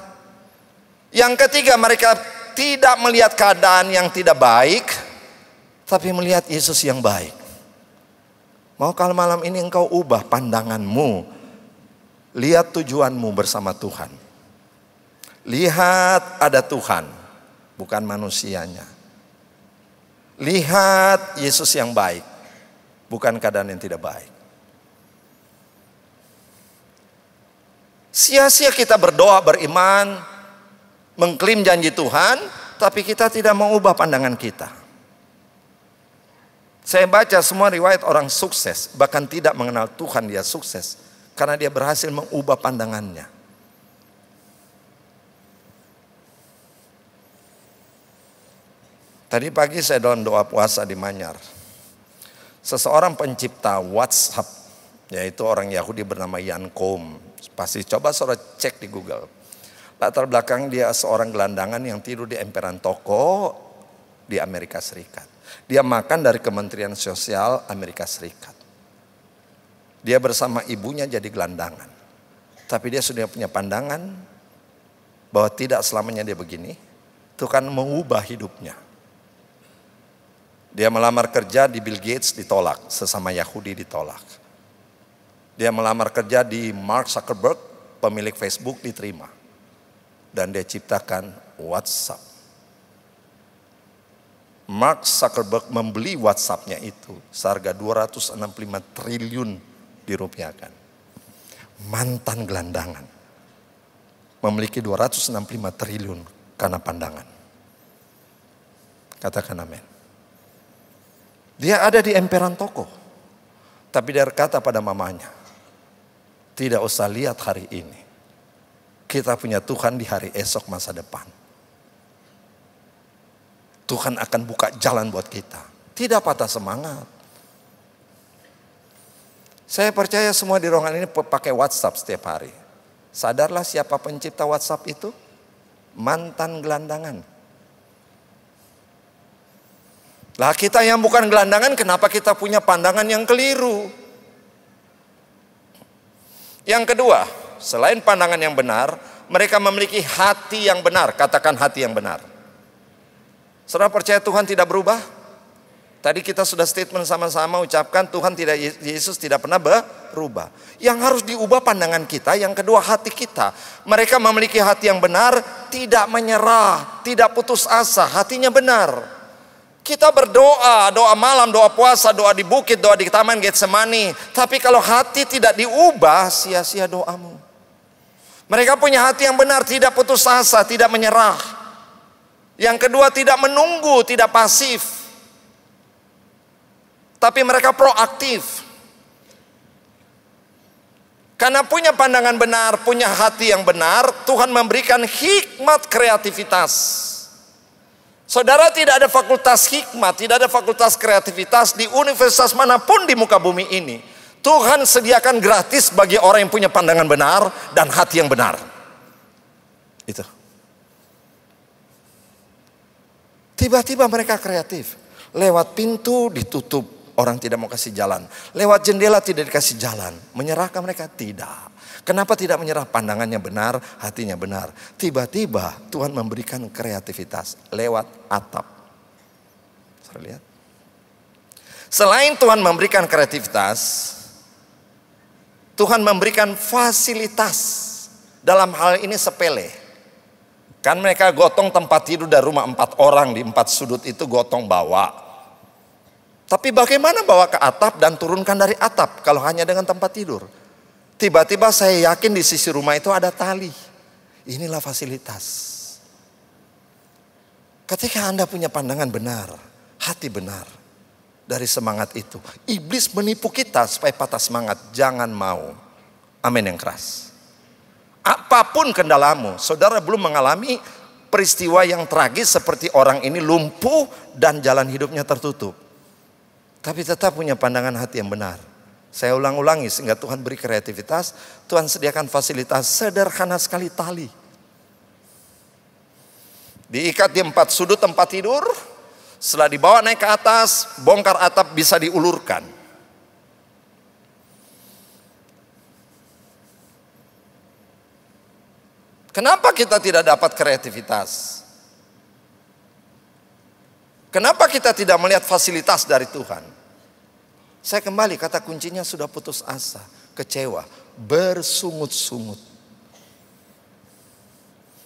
Yang ketiga, mereka tidak melihat keadaan yang tidak baik, tapi melihat Yesus yang baik. Mau kalau malam ini engkau ubah pandanganmu, lihat tujuanmu bersama Tuhan. Lihat ada Tuhan, bukan manusianya. Lihat Yesus yang baik, bukan keadaan yang tidak baik. Sia-sia kita berdoa, beriman, mengklaim janji Tuhan, tapi kita tidak mau ubah pandangan kita. Saya baca semua riwayat orang sukses, bahkan tidak mengenal Tuhan dia sukses, karena dia berhasil mengubah pandangannya. Tadi pagi saya dalam doa puasa di Manyar. Seseorang pencipta WhatsApp, yaitu orang Yahudi bernama Jan Koum. Pasti coba saudara cek di Google. Latar belakang dia seorang gelandangan yang tidur di emperan toko di Amerika Serikat. Dia makan dari Kementerian Sosial Amerika Serikat. Dia bersama ibunya jadi gelandangan. Tapi dia sudah punya pandangan bahwa tidak selamanya dia begini. Tuhan mengubah hidupnya. Dia melamar kerja di Bill Gates, ditolak. Sesama Yahudi ditolak. Dia melamar kerja di Mark Zuckerberg, pemilik Facebook, diterima. Dan dia ciptakan WhatsApp. Mark Zuckerberg membeli WhatsApp-nya itu seharga 265 triliun dirupiahkan. Mantan gelandangan memiliki 265 triliun karena pandangan. Katakan amin. Dia ada di emperan toko, tapi dia berkata pada mamanya, tidak usah lihat hari ini, kita punya Tuhan di hari esok masa depan. Tuhan akan buka jalan buat kita. Tidak patah semangat. Saya percaya semua di ruangan ini pakai WhatsApp setiap hari. Sadarlah siapa pencipta WhatsApp itu? Mantan gelandangan. Lah kita yang bukan gelandangan, kenapa kita punya pandangan yang keliru? Yang kedua, selain pandangan yang benar, mereka memiliki hati yang benar. Katakan hati yang benar. Saudara percaya Tuhan tidak berubah? Tadi kita sudah statement sama-sama ucapkan Tuhan tidak, Yesus tidak pernah berubah. Yang harus diubah pandangan kita, yang kedua hati kita. Mereka memiliki hati yang benar, tidak menyerah, tidak putus asa, hatinya benar. Kita berdoa, doa malam, doa puasa, doa di bukit, doa di taman Getsemani. Tapi kalau hati tidak diubah, sia-sia doamu. Mereka punya hati yang benar, tidak putus asa, tidak menyerah. Yang kedua tidak menunggu, tidak pasif. Tapi mereka proaktif. Karena punya pandangan benar, punya hati yang benar, Tuhan memberikan hikmat kreativitas. Saudara, tidak ada fakultas hikmat, tidak ada fakultas kreativitas di universitas manapun di muka bumi ini. Tuhan sediakan gratis bagi orang yang punya pandangan benar dan hati yang benar. Itu. Tiba-tiba mereka kreatif. Lewat pintu ditutup, orang tidak mau kasih jalan. Lewat jendela tidak dikasih jalan. Menyerahkan mereka? Tidak. Kenapa tidak menyerah? Pandangannya benar, hatinya benar. Tiba-tiba Tuhan memberikan kreativitas lewat atap. Saya lihat. Selain Tuhan memberikan kreativitas, Tuhan memberikan fasilitas. Dalam hal ini sepele. Kan mereka gotong tempat tidur dari rumah 4 orang di 4 sudut itu gotong bawa. Tapi bagaimana bawa ke atap dan turunkan dari atap kalau hanya dengan tempat tidur? Tiba-tiba saya yakin di sisi rumah itu ada tali. Inilah fasilitas. Ketika Anda punya pandangan benar, hati benar, dari semangat itu, iblis menipu kita supaya patah semangat. Jangan mau. Amin yang keras. Apapun kendalamu, saudara belum mengalami peristiwa yang tragis seperti orang ini lumpuh dan jalan hidupnya tertutup. Tapi tetap punya pandangan hati yang benar. Saya ulang-ulangi sehingga Tuhan beri kreativitas. Tuhan sediakan fasilitas sederhana sekali tali. Diikat di 4 sudut tempat tidur. Setelah dibawa naik ke atas, bongkar atap bisa diulurkan. Kenapa kita tidak dapat kreativitas? Kenapa kita tidak melihat fasilitas dari Tuhan? Saya kembali, kata kuncinya sudah putus asa, kecewa, bersungut-sungut.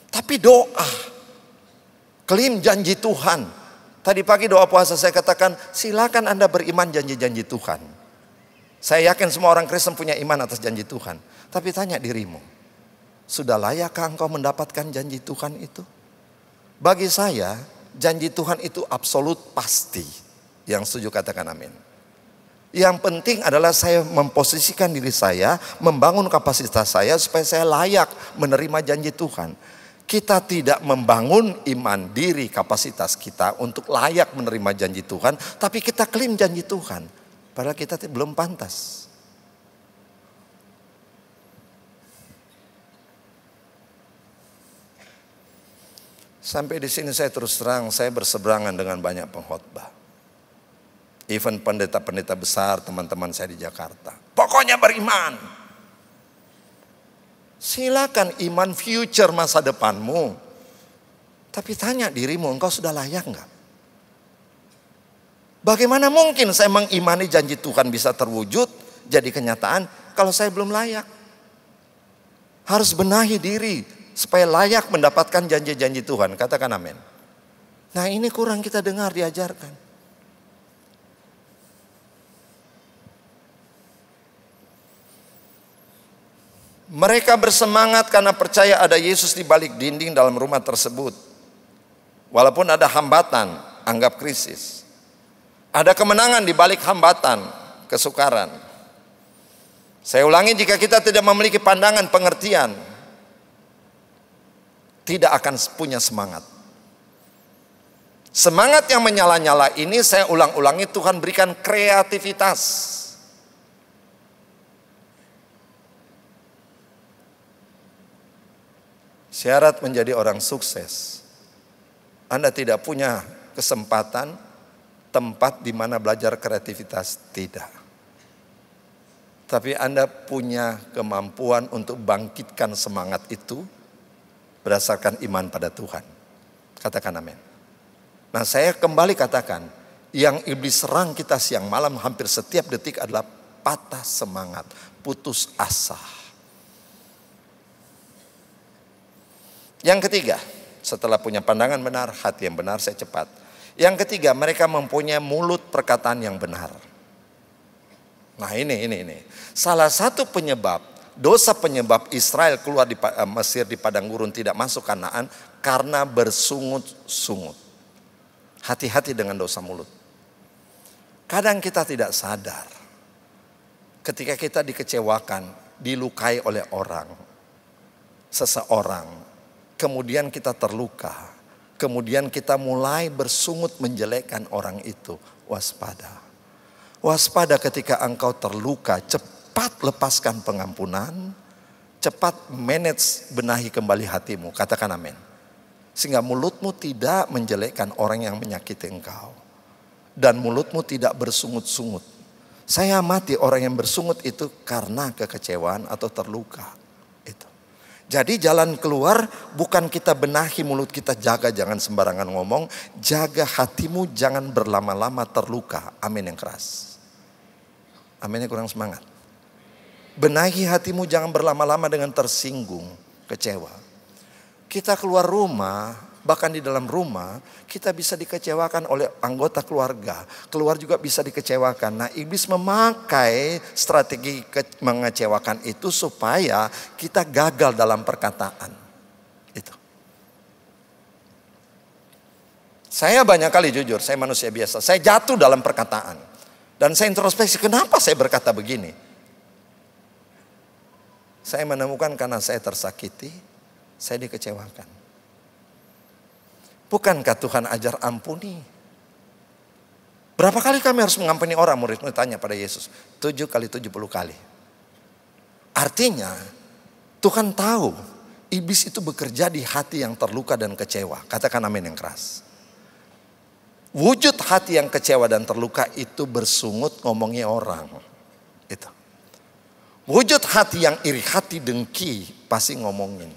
Tapi doa, klaim janji Tuhan. Tadi pagi doa puasa saya katakan, silakan Anda beriman janji-janji Tuhan. Saya yakin semua orang Kristen punya iman atas janji Tuhan. Tapi tanya dirimu, sudah layakkah engkau mendapatkan janji Tuhan itu? Bagi saya, janji Tuhan itu absolut pasti. Yang setuju katakan amin. Yang penting adalah saya memposisikan diri saya, membangun kapasitas saya supaya saya layak menerima janji Tuhan. Kita tidak membangun iman diri kapasitas kita untuk layak menerima janji Tuhan, tapi kita klaim janji Tuhan. Padahal kita belum pantas. Sampai di sini saya terus terang, saya berseberangan dengan banyak pengkhotbah. Even pendeta-pendeta besar, teman-teman saya di Jakarta. Pokoknya beriman. Silakan iman future masa depanmu. Tapi tanya dirimu, engkau sudah layak enggak? Bagaimana mungkin saya mengimani janji Tuhan bisa terwujud jadi kenyataan kalau saya belum layak. Harus benahi diri supaya layak mendapatkan janji-janji Tuhan. Katakan amin. Nah, ini kurang kita dengar, diajarkan. Mereka bersemangat karena percaya ada Yesus di balik dinding dalam rumah tersebut. Walaupun ada hambatan, anggap krisis. Ada kemenangan di balik hambatan, kesukaran. Saya ulangi, jika kita tidak memiliki pandangan pengertian, tidak akan punya semangat. Semangat yang menyala-nyala ini, saya ulang-ulangi, Tuhan berikan kreativitas. Syarat menjadi orang sukses, Anda tidak punya kesempatan, tempat di mana belajar kreativitas, tidak. Tapi Anda punya kemampuan untuk bangkitkan semangat itu berdasarkan iman pada Tuhan. Katakan amin. Nah, saya kembali katakan, yang iblis serang kita siang malam hampir setiap detik adalah patah semangat, putus asa. Yang ketiga, setelah punya pandangan benar, hati yang benar, saya cepat. Yang ketiga, mereka mempunyai mulut perkataan yang benar. Nah, ini. Salah satu penyebab, dosa penyebab Israel keluar di Mesir di padang gurun tidak masuk Kanaan karena bersungut-sungut. Hati-hati dengan dosa mulut. Kadang kita tidak sadar ketika kita dikecewakan, dilukai oleh orang, seseorang, kemudian kita terluka, kemudian kita mulai bersungut menjelekkan orang itu. Waspada. Waspada ketika engkau terluka, cepat lepaskan pengampunan, cepat manage, benahi kembali hatimu. Katakan amin. Sehingga mulutmu tidak menjelekkan orang yang menyakiti engkau. Dan mulutmu tidak bersungut-sungut. Saya amati orang yang bersungut itu karena kekecewaan atau terluka. Itu. Jadi jalan keluar bukan kita benahi mulut kita, jaga jangan sembarangan ngomong. Jaga hatimu jangan berlama-lama terluka. Amin yang keras. Aminnya kurang semangat. Benahi hatimu jangan berlama-lama dengan tersinggung, kecewa. Kita keluar rumah, bahkan di dalam rumah, kita bisa dikecewakan oleh anggota keluarga. Keluar juga bisa dikecewakan. Nah, iblis memakai strategi mengecewakan itu supaya kita gagal dalam perkataan. Itu. Saya banyak kali jujur, saya manusia biasa. Saya jatuh dalam perkataan. Dan saya introspeksi, kenapa saya berkata begini? Saya menemukan karena saya tersakiti, saya dikecewakan. Bukankah Tuhan ajar ampuni? Berapa kali kami harus mengampuni orang? Murid-murid tanya pada Yesus. 7 kali 70 kali. Artinya, Tuhan tahu iblis itu bekerja di hati yang terluka dan kecewa. Katakan amin yang keras. Wujud hati yang kecewa dan terluka itu bersungut ngomongin orang. Itu. Wujud hati yang iri hati dengki pasti ngomongin.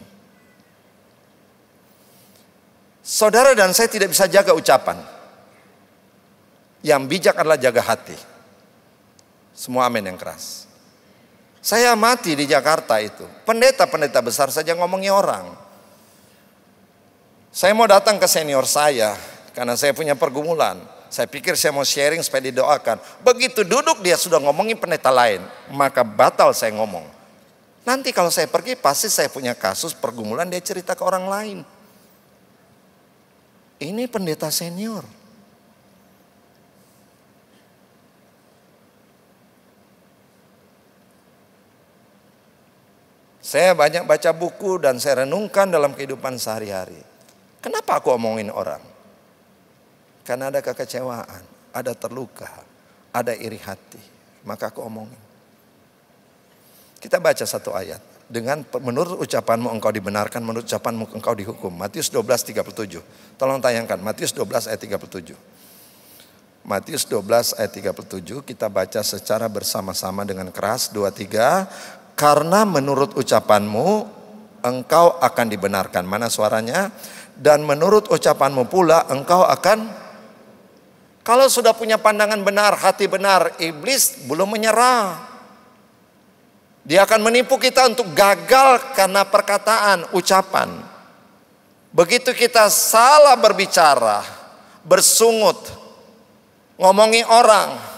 Saudara dan saya tidak bisa jaga ucapan. Yang bijak adalah jaga hati. Semua amin yang keras. Saya amati di Jakarta itu. Pendeta-pendeta besar saja ngomongin orang. Saya mau datang ke senior saya. Karena saya punya pergumulan. Saya pikir saya mau sharing supaya didoakan. Begitu duduk dia sudah ngomongin pendeta lain. Maka batal saya ngomong. Nanti kalau saya pergi pasti saya punya kasus pergumulan, dia cerita ke orang lain. Ini pendeta senior. Saya banyak baca buku dan saya renungkan dalam kehidupan sehari-hari. Kenapa aku omongin orang? Karena ada kekecewaan, ada terluka, ada iri hati. Maka aku omongin. Kita baca satu ayat. Dengan menurut ucapanmu engkau dibenarkan, menurut ucapanmu engkau dihukum. Matius 12:37. Tolong tayangkan Matius 12 ayat 37. Matius 12 ayat 37 kita baca secara bersama-sama dengan keras. 2, 3. Karena menurut ucapanmu engkau akan dibenarkan. Mana suaranya? Dan menurut ucapanmu pula engkau akan. Kalau sudah punya pandangan benar, hati benar, iblis belum menyerah. Dia akan menipu kita untuk gagal karena perkataan, ucapan. Begitu kita salah berbicara, bersungut, ngomongi orang.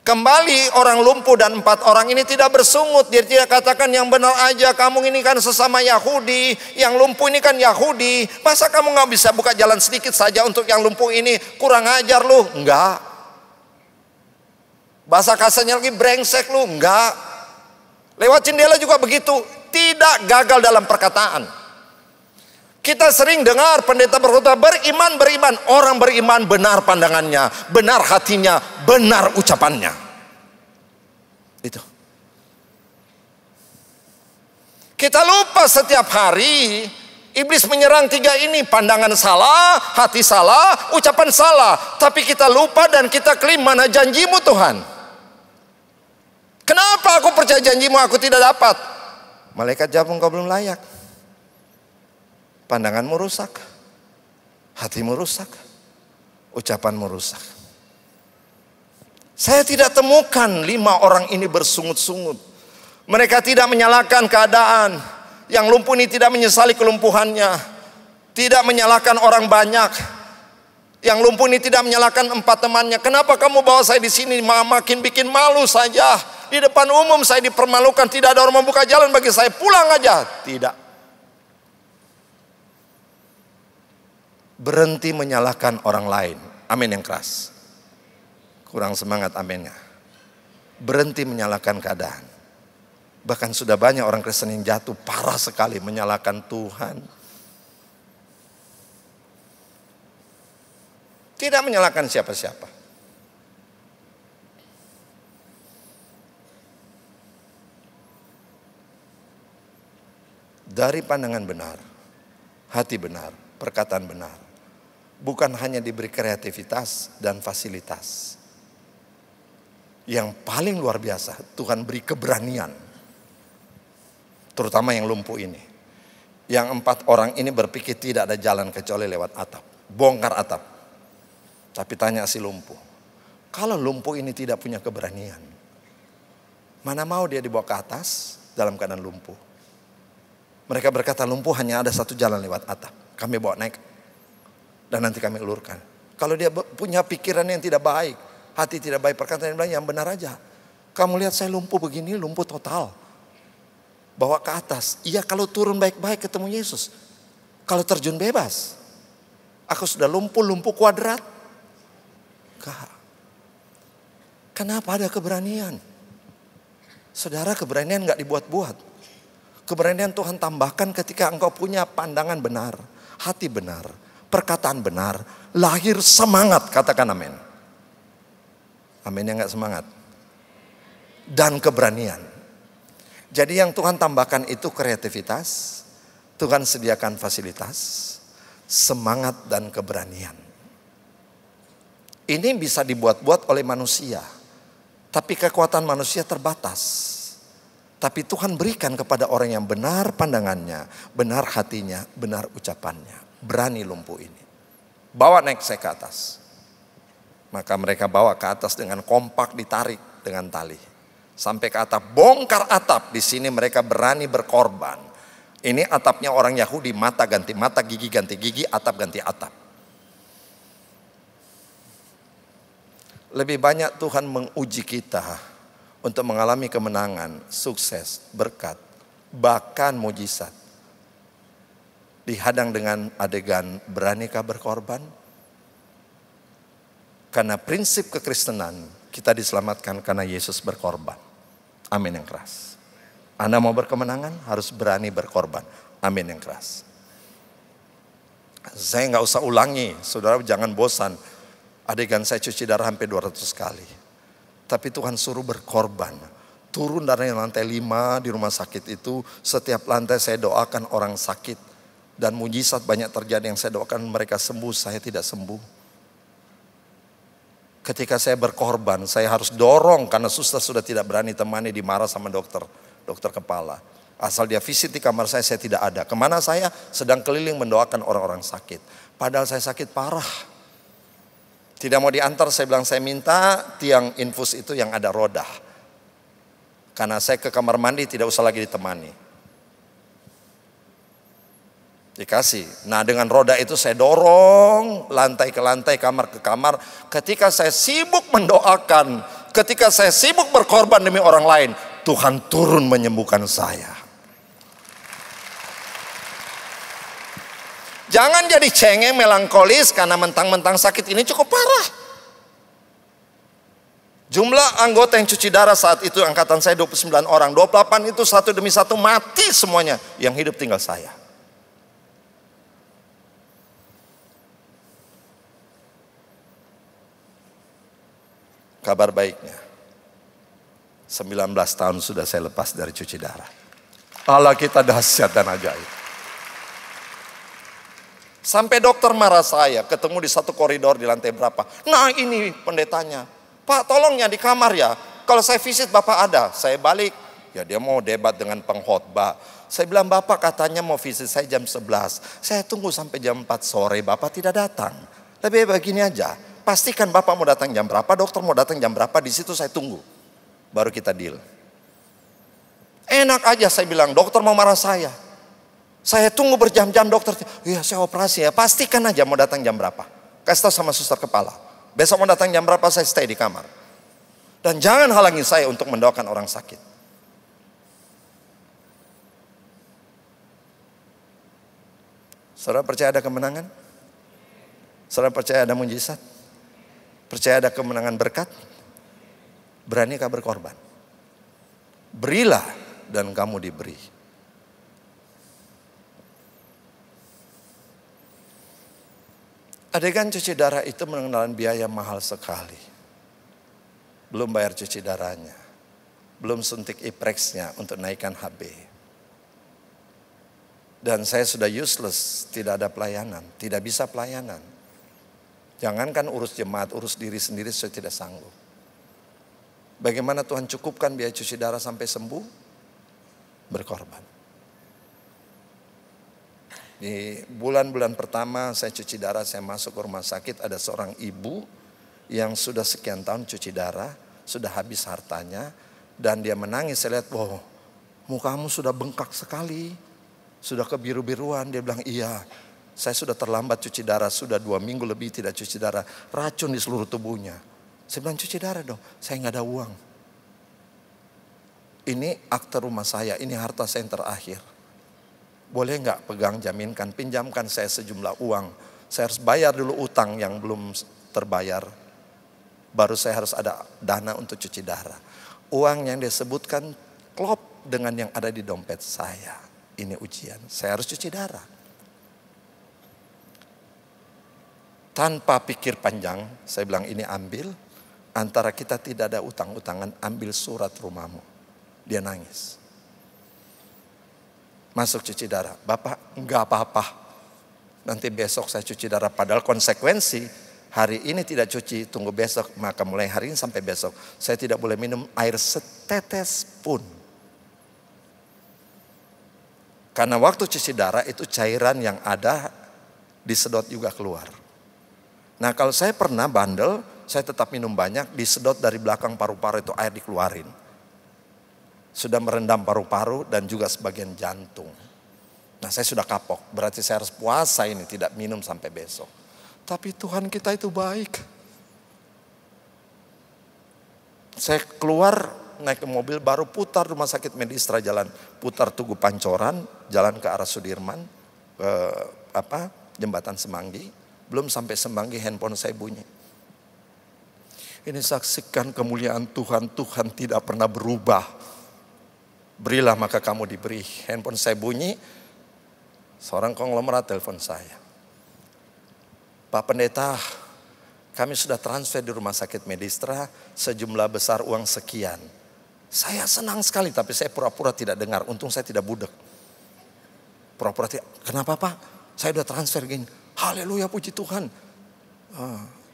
Kembali orang lumpuh dan 4 orang ini tidak bersungut. Dia tidak katakan yang benar aja, kamu ini kan sesama Yahudi, yang lumpuh ini kan Yahudi. Masa kamu gak bisa buka jalan sedikit saja untuk yang lumpuh ini? Kurang ajar lu. Enggak. Bahasa kasarnya lagi, brengsek lu. Enggak. Lewat jendela juga begitu. Tidak gagal dalam perkataan. Kita sering dengar pendeta berkhotbah, beriman. Orang beriman benar pandangannya, benar hatinya, benar ucapannya. Itu. Kita lupa setiap hari iblis menyerang 3 ini. Pandangan salah, hati salah, ucapan salah. Tapi kita lupa dan kita klaim, mana janjimu Tuhan? Kenapa aku percaya janjimu aku tidak dapat? Malaikat jawab, engkau belum layak. Pandanganmu rusak, hatimu rusak, ucapanmu rusak. Saya tidak temukan 5 orang ini bersungut-sungut. Mereka tidak menyalahkan keadaan. Yang lumpuh ini tidak menyesali kelumpuhannya. Tidak menyalahkan orang banyak. Yang lumpuh ini tidak menyalahkan 4 temannya. Kenapa kamu bawa saya di sini? Makin bikin malu saja. Di depan umum saya dipermalukan. Tidak ada orang membuka jalan bagi saya. Pulang aja. Tidak. Berhenti menyalahkan orang lain. Amin yang keras. Kurang semangat aminnya. Berhenti menyalahkan keadaan. Bahkan sudah banyak orang Kristen yang jatuh parah sekali menyalahkan Tuhan. Tidak menyalahkan siapa-siapa. Dari pandangan benar, hati benar, perkataan benar. Bukan hanya diberi kreativitas dan fasilitas. Yang paling luar biasa, Tuhan beri keberanian. Terutama yang lumpuh ini. Yang 4 orang ini berpikir tidak ada jalan kecuali lewat atap. Bongkar atap. Tapi tanya si lumpuh. Kalau lumpuh ini tidak punya keberanian, mana mau dia dibawa ke atas dalam keadaan lumpuh? Mereka berkata, lumpuh hanya ada 1 jalan lewat atap. Kami bawa naik. Dan nanti kami ulurkan. Kalau dia punya pikiran yang tidak baik, hati tidak baik, perkataan yang benar aja. Kamu lihat saya lumpuh begini, lumpuh total. Bawa ke atas. Iya, kalau turun baik-baik ketemu Yesus. Kalau terjun bebas. Aku sudah lumpuh kuadrat. Kenapa ada keberanian? Saudara, keberanian gak dibuat-buat. Keberanian Tuhan tambahkan ketika engkau punya pandangan benar, hati benar, perkataan benar, lahir semangat, katakan amin. Amin yang gak semangat. Dan keberanian. Jadi yang Tuhan tambahkan itu kreativitas, Tuhan sediakan fasilitas, semangat dan keberanian. Ini bisa dibuat-buat oleh manusia, tapi kekuatan manusia terbatas. Tapi Tuhan berikan kepada orang yang benar pandangannya, benar hatinya, benar ucapannya. Berani lumpuh ini. Bawa naik saya ke atas. Maka mereka bawa ke atas dengan kompak, ditarik dengan tali. Sampai ke atap, bongkar atap. Di sini mereka berani berkorban. Ini atapnya orang Yahudi, mata ganti mata, gigi ganti gigi, atap ganti atap. Lebih banyak Tuhan menguji kita untuk mengalami kemenangan, sukses, berkat, bahkan mujizat. Dihadang dengan adegan, beranikah berkorban? Karena prinsip kekristenan, kita diselamatkan karena Yesus berkorban. Amin yang keras. Anda mau berkemenangan, harus berani berkorban. Amin yang keras. Saya nggak usah ulangi, saudara jangan bosan. Adegan saya cuci darah hampir 200 kali. Tapi Tuhan suruh berkorban. Turun dari lantai 5 di rumah sakit itu. Setiap lantai saya doakan orang sakit. Dan mujizat banyak terjadi yang saya doakan mereka sembuh. Saya tidak sembuh. Ketika saya berkorban, saya harus dorong. Karena suster sudah tidak berani temani, dimarah sama dokter. Dokter kepala. Asal dia visit di kamar saya tidak ada. Kemana saya? Sedang keliling mendoakan orang-orang sakit. Padahal saya sakit parah. Tidak mau diantar, saya bilang saya minta tiang infus itu yang ada roda. Karena saya ke kamar mandi tidak usah lagi ditemani. Dikasih. Nah dengan roda itu saya dorong lantai ke lantai, kamar ke kamar. Ketika saya sibuk mendoakan, ketika saya sibuk berkorban demi orang lain, Tuhan turun menyembuhkan saya. Jangan jadi cengeng melankolis karena mentang-mentang sakit ini cukup parah. Jumlah anggota yang cuci darah saat itu angkatan saya 29 orang. 28 itu satu demi satu mati semuanya. Yang hidup tinggal saya. Kabar baiknya, 19 tahun sudah saya lepas dari cuci darah. Allah kita dahsyat dan ajaib. Sampai dokter marah saya, ketemu di satu koridor di lantai berapa. Nah ini pendetanya. Pak tolongnya di kamar ya. Kalau saya visit Bapak ada. Saya balik. Ya dia mau debat dengan pengkhotbah. Saya bilang Bapak katanya mau visit saya jam 11. Saya tunggu sampai jam 4 sore. Bapak tidak datang. Lebih begini aja. Pastikan Bapak mau datang jam berapa. Dokter mau datang jam berapa. Di situ saya tunggu. Baru kita deal. Enak aja saya bilang. Dokter mau marah saya. Saya tunggu berjam-jam dokter. Iya saya operasi ya. Pastikan aja mau datang jam berapa. Kasih tahu sama suster kepala. Besok mau datang jam berapa saya stay di kamar. Dan jangan halangi saya untuk mendoakan orang sakit. Saudara percaya ada kemenangan? Saudara percaya ada mujizat? Percaya ada kemenangan berkat? Beranikah berkorban? Berilah dan kamu diberi. Adegan cuci darah itu mengenalkan biaya mahal sekali. Belum bayar cuci darahnya. Belum suntik ipreksnya untuk naikkan HB. Dan saya sudah useless, tidak ada pelayanan, tidak bisa pelayanan. Jangankan urus jemaat, urus diri sendiri saya tidak sanggup. Bagaimana Tuhan cukupkan biaya cuci darah sampai sembuh? Berkorban. Di bulan-bulan pertama saya cuci darah, saya masuk ke rumah sakit, ada seorang ibu yang sudah sekian tahun cuci darah, sudah habis hartanya, dan dia menangis. Saya lihat, wow, mukamu sudah bengkak sekali, sudah kebiru-biruan. Dia bilang, iya, saya sudah terlambat cuci darah, sudah 2 minggu lebih tidak cuci darah, racun di seluruh tubuhnya. Saya bilang, cuci darah dong, saya nggak ada uang. Ini akte rumah saya, ini harta saya yang terakhir. Boleh nggak pegang jaminkan, pinjamkan saya sejumlah uang. Saya harus bayar dulu utang yang belum terbayar. Baru saya harus ada dana untuk cuci darah. Uang yang disebutkan klop dengan yang ada di dompet saya. Ini ujian, saya harus cuci darah. Tanpa pikir panjang, saya bilang ini ambil. Antara kita tidak ada utang-utangan, ambil surat rumahmu. Dia nangis. Masuk cuci darah. Bapak enggak apa-apa. Nanti besok saya cuci darah. Padahal konsekuensi hari ini tidak cuci, tunggu besok. Maka mulai hari ini sampai besok saya tidak boleh minum air setetes pun. Karena waktu cuci darah itu cairan yang ada disedot juga keluar. Nah kalau saya pernah bandel, saya tetap minum banyak, disedot dari belakang paru-paru itu air dikeluarin. Sudah merendam paru-paru dan juga sebagian jantung. Nah saya sudah kapok, berarti saya harus puasa ini, tidak minum sampai besok. Tapi Tuhan kita itu baik. Saya keluar naik ke mobil, baru putar rumah sakit Medistra jalan, putar Tugu Pancoran, jalan ke arah Sudirman, ke Jembatan Semanggi. Belum sampai Semanggi handphone saya bunyi. Ini saksikan kemuliaan Tuhan, Tuhan tidak pernah berubah. Berilah maka kamu diberi. Handphone saya bunyi, seorang konglomerat telepon saya. Pak Pendeta, kami sudah transfer di rumah sakit Medistra sejumlah besar uang sekian. Saya senang sekali tapi saya pura-pura tidak dengar. Untung saya tidak budek. Pura-pura tidak. Kenapa Pak? Saya sudah transfer gini. Haleluya puji Tuhan.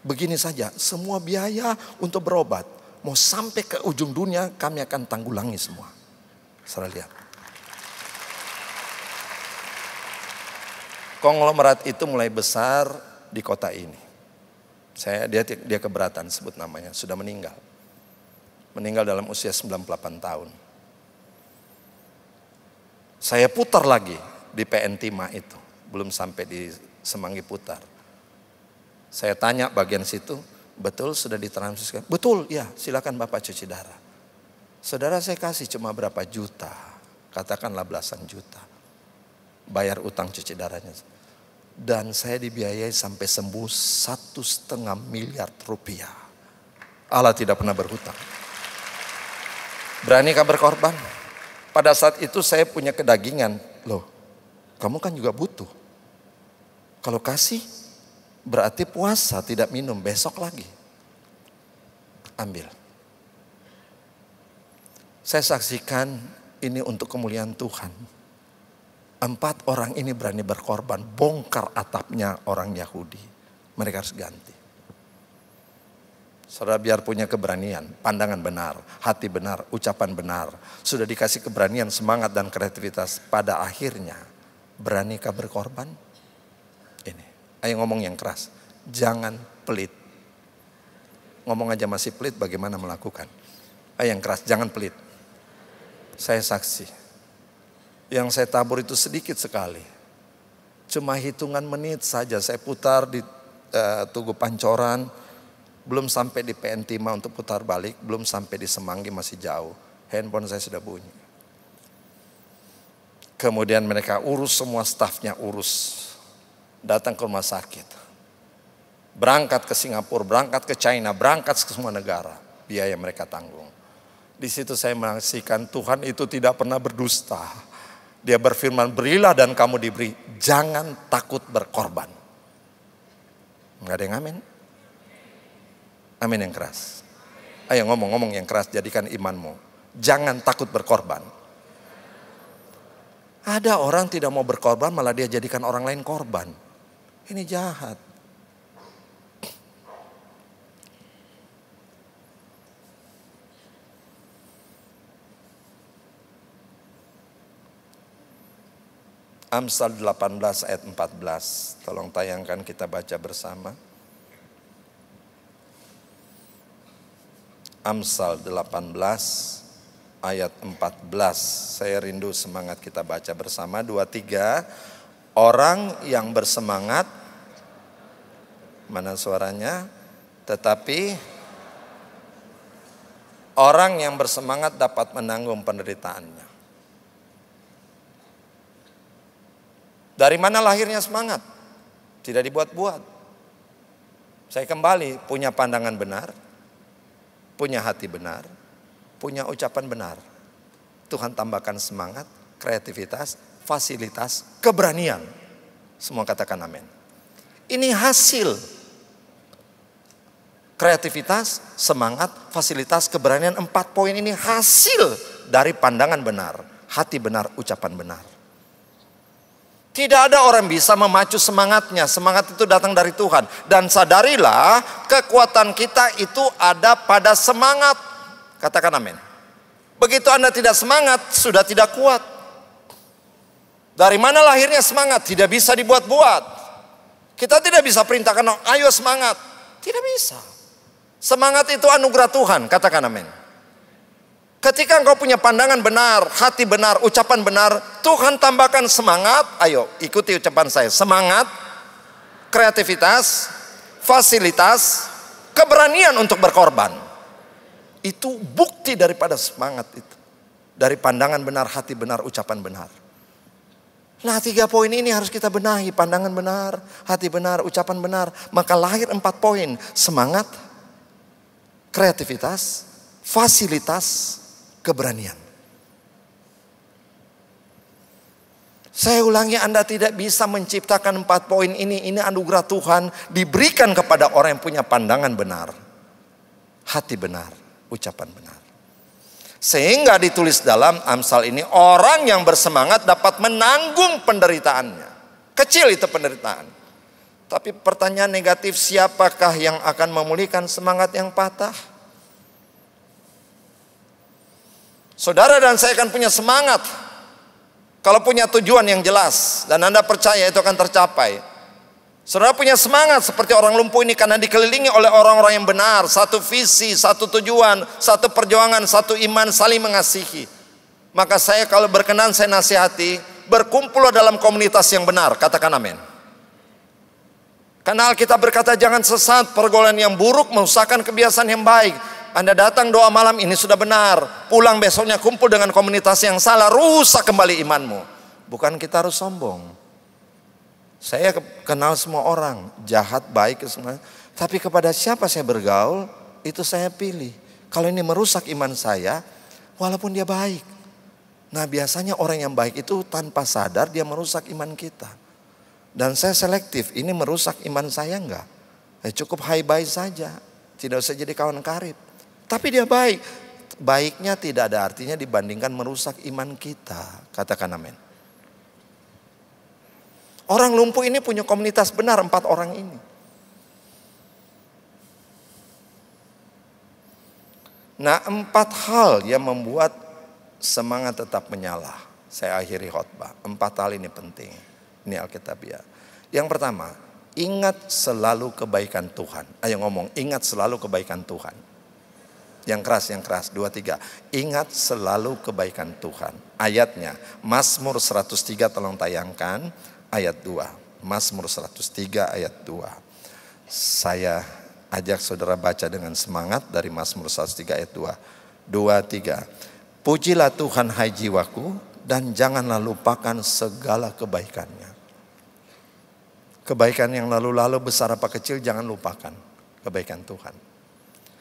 Begini saja, semua biaya untuk berobat. Mau sampai ke ujung dunia kami akan tanggulangi semua. Saudara lihat. Konglomerat itu mulai besar di kota ini. Dia keberatan sebut namanya, sudah meninggal. Meninggal dalam usia 98 tahun. Saya putar lagi di PN Timah itu. Belum sampai di Semanggi putar. Saya tanya bagian situ, betul sudah ditransfusi? Betul, ya silakan Bapak cuci darah. Saudara, saya kasih cuma berapa juta, katakanlah belasan juta. Bayar utang cuci darahnya. Dan saya dibiayai sampai sembuh 1,5 miliar rupiah. Allah tidak pernah berhutang. Beranikah berkorban? Pada saat itu saya punya kedagingan. Loh, kamu kan juga butuh. Kalau kasih, berarti puasa, tidak minum, besok lagi. Ambil. Saya saksikan ini untuk kemuliaan Tuhan. 4 orang ini berani berkorban, bongkar atapnya orang Yahudi. Mereka harus ganti. Saudara, biar punya keberanian, pandangan benar, hati benar, ucapan benar. Sudah dikasih keberanian, semangat dan kreativitas. Pada akhirnya, beranikah berkorban? Ini, ayo ngomong yang keras. Jangan pelit. Ngomong aja masih pelit, bagaimana melakukan? Ayo yang keras, jangan pelit. Saya saksi. Yang saya tabur itu sedikit sekali. Cuma hitungan menit saja saya putar di Tugu Pancoran. Belum sampai di PN Timah untuk putar balik. Belum sampai di Semanggi, masih jauh. Handphone saya sudah bunyi. Kemudian mereka urus semua stafnya, urus. Datang ke rumah sakit. Berangkat ke Singapura, berangkat ke China, berangkat ke semua negara. Biaya mereka tanggung. Di situ saya menyaksikan Tuhan itu tidak pernah berdusta. Dia berfirman, berilah dan kamu diberi. Jangan takut berkorban. Enggak ada yang amin? Amin yang keras. Ayo ngomong yang keras, jadikan imanmu. Jangan takut berkorban. Ada orang tidak mau berkorban, malah dia jadikan orang lain korban. Ini jahat. Amsal 18 ayat 14. Tolong tayangkan, kita baca bersama. Amsal 18 ayat 14. Saya rindu semangat kita baca bersama. 2, 3. Orang yang bersemangat, mana suaranya? Tetapi orang yang bersemangat dapat menanggung penderitaannya. Dari mana lahirnya semangat? Tidak dibuat-buat. Saya kembali, punya pandangan benar, punya hati benar, punya ucapan benar. Tuhan tambahkan semangat, kreativitas, fasilitas, keberanian. Semua katakan amin. Ini hasil kreativitas, semangat, fasilitas, keberanian. 4 poin ini hasil dari pandangan benar, hati benar, ucapan benar. Tidak ada orang bisa memacu semangatnya. Semangat itu datang dari Tuhan. Dan sadarilah, kekuatan kita itu ada pada semangat. Katakan amin. Begitu Anda tidak semangat, sudah tidak kuat. Dari mana lahirnya semangat? Tidak bisa dibuat-buat. Kita tidak bisa perintahkan, ayo semangat. Tidak bisa. Semangat itu anugerah Tuhan. Katakan amin. Ketika engkau punya pandangan benar, hati benar, ucapan benar, Tuhan tambahkan semangat. Ayo ikuti ucapan saya. Semangat, kreativitas, fasilitas, keberanian untuk berkorban. Itu bukti daripada semangat itu. Dari pandangan benar, hati benar, ucapan benar. Nah 3 poin ini harus kita benahi. Pandangan benar, hati benar, ucapan benar. Maka lahir 4 poin. Semangat, kreativitas, fasilitas, keberanian. Saya ulangi, Anda tidak bisa menciptakan 4 poin ini. Ini anugerah Tuhan diberikan kepada orang yang punya pandangan benar, hati benar, ucapan benar. Sehingga ditulis dalam Amsal ini, orang yang bersemangat dapat menanggung penderitaannya. Kecil itu penderitaan. Tapi pertanyaan negatif, siapakah yang akan memulihkan semangat yang patah? Saudara dan saya akan punya semangat kalau punya tujuan yang jelas dan Anda percaya itu akan tercapai. Saudara punya semangat seperti orang lumpuh ini karena dikelilingi oleh orang-orang yang benar, satu visi, satu tujuan, satu perjuangan, satu iman, saling mengasihi. Maka saya kalau berkenan saya nasihati, berkumpul dalam komunitas yang benar. Katakan amin. Karena Alkitab berkata jangan sesat, pergaulan yang buruk merusakkan kebiasaan yang baik. Anda datang doa malam ini sudah benar, pulang besoknya kumpul dengan komunitas yang salah, rusak kembali imanmu. Bukan kita harus sombong. Saya kenal semua orang, jahat, baik, semua. Tapi kepada siapa saya bergaul, itu saya pilih. Kalau ini merusak iman saya, walaupun dia baik. Nah biasanya orang yang baik itu tanpa sadar dia merusak iman kita. Dan saya selektif, ini merusak iman saya enggak? Cukup hai-bye saja, tidak usah jadi kawan karib. Tapi dia baik. Baiknya tidak ada artinya dibandingkan merusak iman kita. Katakan amin. Orang lumpuh ini punya komunitas benar, 4 orang ini. Nah 4 hal yang membuat semangat tetap menyala. Saya akhiri khotbah. 4 hal ini penting. Ini Alkitabiah. Yang pertama, ingat selalu kebaikan Tuhan. Ayo ngomong, ingat selalu kebaikan Tuhan. Yang keras, 2, 3. Ingat selalu kebaikan Tuhan. Ayatnya, Mazmur 103 tolong tayangkan. Ayat 2. Mazmur 103 ayat 2. Saya ajak saudara baca dengan semangat dari Mazmur 103 ayat 2. 2, 3. Pujilah Tuhan hai jiwaku dan janganlah lupakan segala kebaikannya. Kebaikan yang lalu-lalu besar apa kecil jangan lupakan kebaikan Tuhan.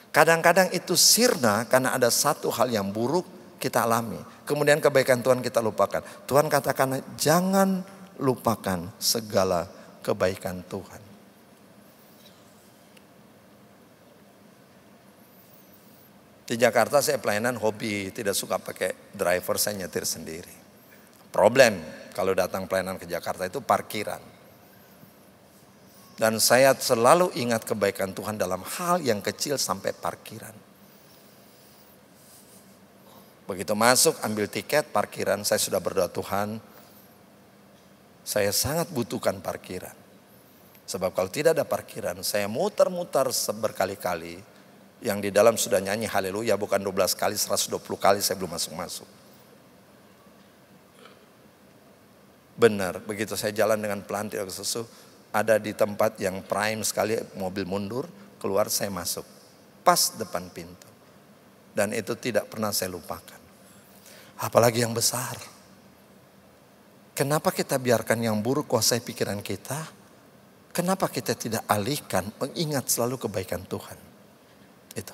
Kadang-kadang itu sirna karena ada satu hal yang buruk kita alami. Kemudian kebaikan Tuhan kita lupakan. Tuhan katakan jangan lupakan segala kebaikan Tuhan. Di Jakarta saya pelayanan hobi, tidak suka pakai driver, saya nyetir sendiri. Problem kalau datang pelayanan ke Jakarta itu parkiran. Dan saya selalu ingat kebaikan Tuhan dalam hal yang kecil sampai parkiran. Begitu masuk ambil tiket parkiran, saya sudah berdoa, Tuhan saya sangat butuhkan parkiran. Sebab kalau tidak ada parkiran saya muter-muter berkali-kali. Yang di dalam sudah nyanyi haleluya bukan 12 kali, 120 kali saya belum masuk-masuk. Benar, begitu saya jalan dengan pelan tidak sesuatu, ada di tempat yang prime sekali, mobil mundur, keluar saya masuk. Pas depan pintu. Dan itu tidak pernah saya lupakan. Apalagi yang besar. Kenapa kita biarkan yang buruk kuasai pikiran kita? Kenapa kita tidak alihkan mengingat selalu kebaikan Tuhan? Itu.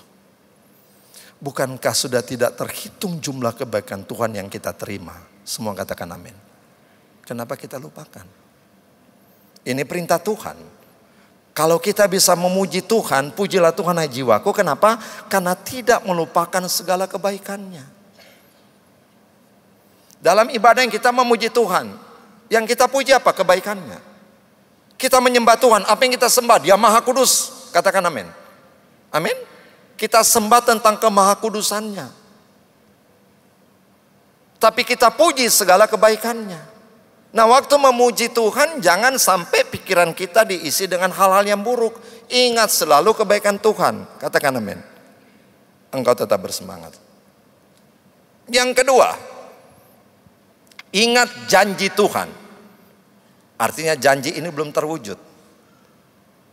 Bukankah sudah tidak terhitung jumlah kebaikan Tuhan yang kita terima? Semua katakan amin. Kenapa kita lupakan? Ini perintah Tuhan. Kalau kita bisa memuji Tuhan, pujilah Tuhan hai jiwaku. Kenapa? Karena tidak melupakan segala kebaikannya. Dalam ibadah yang kita memuji Tuhan, yang kita puji apa? Kebaikannya. Kita menyembah Tuhan, apa yang kita sembah? Dia Maha Kudus. Katakan amin. Amin. Kita sembah tentang kemahakudusannya. Tapi kita puji segala kebaikannya. Nah waktu memuji Tuhan jangan sampai pikiran kita diisi dengan hal-hal yang buruk. Ingat selalu kebaikan Tuhan. Katakan amin. Engkau tetap bersemangat. Yang kedua, ingat janji Tuhan. Artinya janji ini belum terwujud.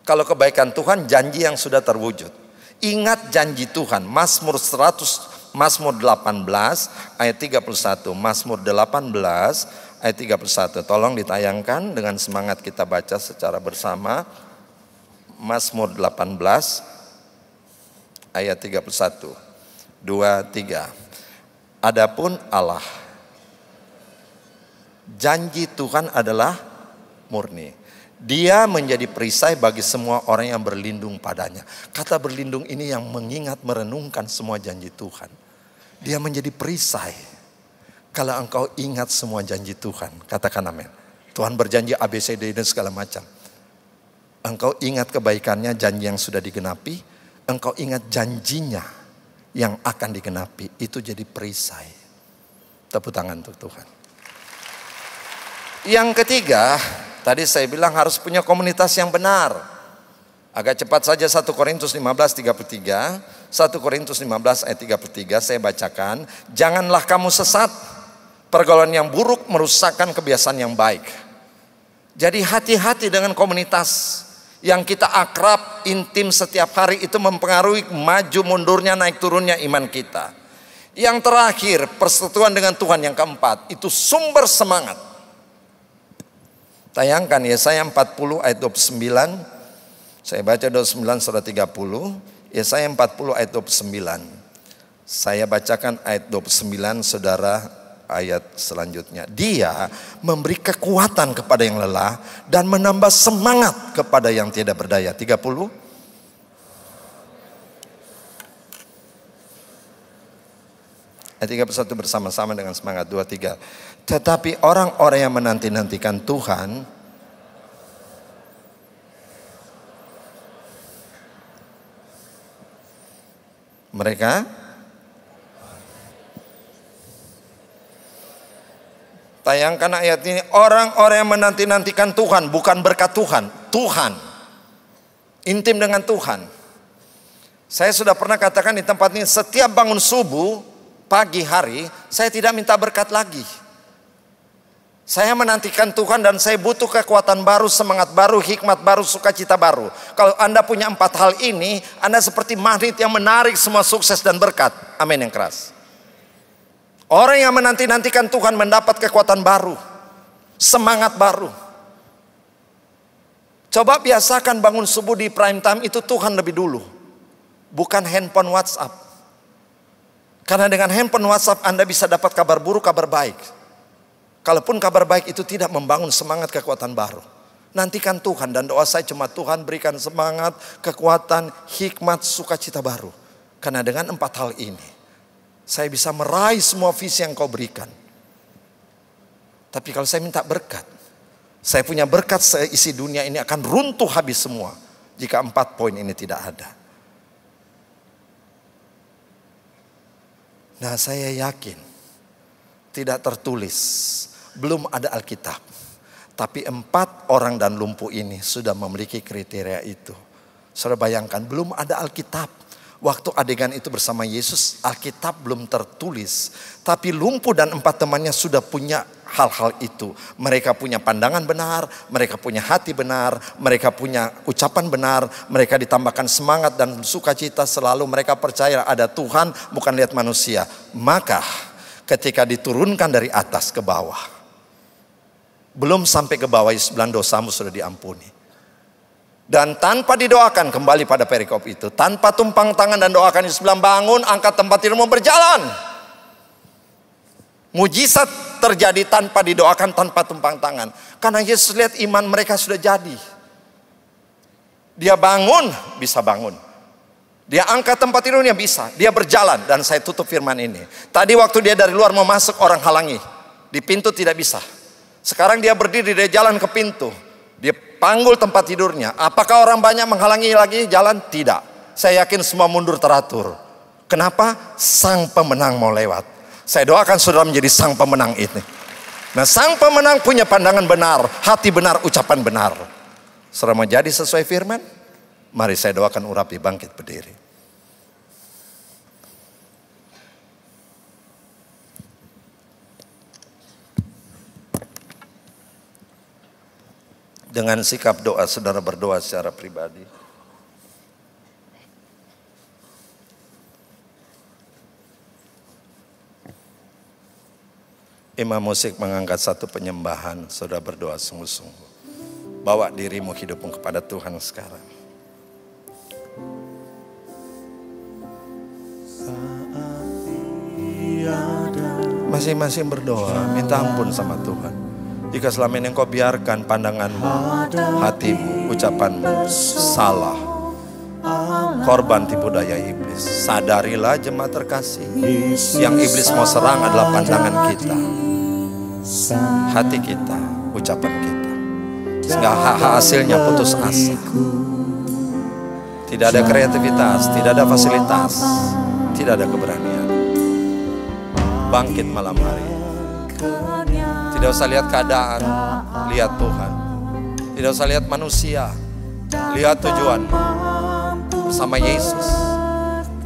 Kalau kebaikan Tuhan janji yang sudah terwujud. Ingat janji Tuhan. Mazmur 18 ayat 31. Mazmur 18 ayat 31. Tolong ditayangkan dengan semangat kita baca secara bersama. Mazmur 18 ayat 31. 2, 3. Adapun Allah, janji Tuhan adalah murni. Dia menjadi perisai bagi semua orang yang berlindung padanya. Kata berlindung ini yang mengingat, merenungkan semua janji Tuhan. Dia menjadi perisai. Kalau engkau ingat semua janji Tuhan, katakan amin. Tuhan berjanji ABCD dan segala macam. Engkau ingat kebaikannya, janji yang sudah digenapi. Engkau ingat janjinya yang akan digenapi. Itu jadi perisai. Tepuk tangan untuk Tuhan. Yang ketiga, tadi saya bilang harus punya komunitas yang benar. Agak cepat saja 1 Korintus 15:33. 1 Korintus 15 ayat 33 saya bacakan. Janganlah kamu sesat. Pergaulan yang buruk merusakkan kebiasaan yang baik. Jadi hati-hati dengan komunitas yang kita akrab, intim setiap hari, itu mempengaruhi maju mundurnya, naik turunnya iman kita. Yang terakhir, persekutuan dengan Tuhan yang keempat, itu sumber semangat. Tayangkan Yesaya 40 ayat 29. Saya baca 29 surah 30. Yesaya 40 ayat 29. Saya bacakan ayat 29, saudara, ayat selanjutnya. Dia memberi kekuatan kepada yang lelah dan menambah semangat kepada yang tidak berdaya. 30. Ayat 31 bersama-sama dengan semangat. 2, 3. Tetapi orang-orang yang menanti-nantikan Tuhan, mereka tayangkan ayat ini. Orang-orang yang menanti-nantikan Tuhan, bukan berkat Tuhan, Tuhan. Intim dengan Tuhan. Saya sudah pernah katakan di tempat ini, setiap bangun subuh, pagi hari, saya tidak minta berkat lagi. Saya menantikan Tuhan dan saya butuh kekuatan baru, semangat baru, hikmat baru, sukacita baru. Kalau Anda punya 4 hal ini, Anda seperti magnet yang menarik semua sukses dan berkat. Amin yang keras. Orang yang menanti-nantikan Tuhan mendapat kekuatan baru, semangat baru. Coba biasakan bangun subuh di prime time itu Tuhan lebih dulu, bukan handphone WhatsApp. Karena dengan handphone WhatsApp Anda bisa dapat kabar buruk, kabar baik. Kalaupun kabar baik itu tidak membangun semangat kekuatan baru. Nantikan Tuhan, dan doa saya cuma Tuhan berikan semangat, kekuatan, hikmat, sukacita baru. Karena dengan 4 hal ini saya bisa meraih semua visi yang kau berikan. Tapi kalau saya minta berkat, saya punya berkat seisi dunia ini akan runtuh habis semua jika 4 poin ini tidak ada. Nah, saya yakin tidak tertulis, belum ada Alkitab, tapi 4 orang dan lumpuh ini sudah memiliki kriteria itu. Saudara bayangkan, belum ada Alkitab. Waktu adegan itu bersama Yesus, Alkitab belum tertulis. Tapi lumpuh dan 4 temannya sudah punya hal-hal itu. Mereka punya pandangan benar, mereka punya hati benar, mereka punya ucapan benar, mereka ditambahkan semangat dan sukacita selalu. Mereka percaya ada Tuhan, bukan lihat manusia. Maka ketika diturunkan dari atas ke bawah, belum sampai ke bawah, Yesus bilang dosamu sudah diampuni. Dan tanpa didoakan, kembali pada perikop itu, tanpa tumpang tangan dan doakan, Yesus bilang bangun, angkat tempat tidurmu, berjalan. Mujizat terjadi tanpa didoakan, tanpa tumpang tangan. Karena Yesus lihat iman mereka sudah jadi. Dia bangun, bisa bangun. Dia angkat tempat tidurnya, bisa. Dia berjalan. Dan saya tutup firman ini. Tadi waktu dia dari luar mau masuk, orang halangi. Di pintu tidak bisa. Sekarang dia berdiri, dia jalan ke pintu. Dia panggul tempat tidurnya. Apakah orang banyak menghalangi lagi jalan? Tidak. Saya yakin semua mundur teratur. Kenapa? Sang pemenang mau lewat. Saya doakan saudara menjadi sang pemenang ini. Nah, sang pemenang punya pandangan benar, hati benar, ucapan benar. Saudara mau jadi sesuai firman? Mari saya doakan urapi, bangkit berdiri. Dengan sikap doa, saudara berdoa secara pribadi. Imam musik mengangkat satu penyembahan, saudara berdoa sungguh-sungguh. Bawa dirimu, hidupmu kepada Tuhan sekarang. Masing-masing berdoa, minta ampun sama Tuhan. Jika selama ini engkau biarkan pandanganmu, hatimu, ucapanmu salah, korban tipu daya iblis. Sadarilah jemaat terkasih, yang iblis mau serang adalah pandangan kita, hati kita, ucapan kita. Sehingga hasilnya putus asa. Tidak ada kreativitas, tidak ada fasilitas, tidak ada keberanian. Bangkit malam hari. Tidak usah lihat keadaan, lihat Tuhan. Tidak usah lihat manusia, lihat tujuan. Bersama Yesus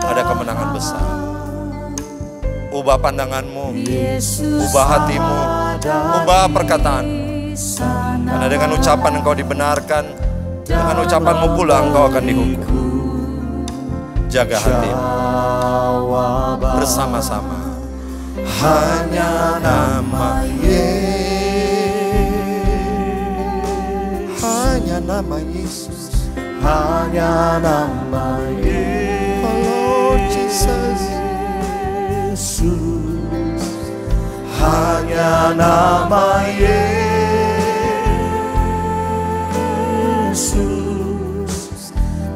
ada kemenangan besar. Ubah pandanganmu, ubah hatimu, ubah perkataan. Karena dengan ucapan engkau dibenarkan, dengan ucapanmu pula engkau akan dihukum. Jaga hatimu bersama-sama. Hanya nama Yesus, hanya nama Yesus, hanya nama Yesus. Oh Lord Jesus, hanya nama Yesus,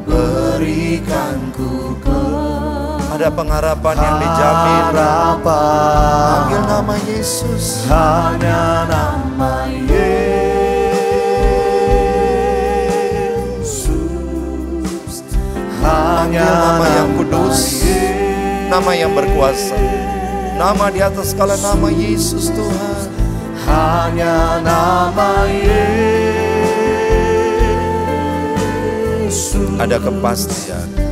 berikanku ada pengharapan yang dijamin. Panggil nama Yesus. Hanya nama Yesus, Panggil nama yang kudus, nama yang berkuasa, nama di atas segala nama, Yesus Tuhan. Hanya nama Yesus, ada kepastian.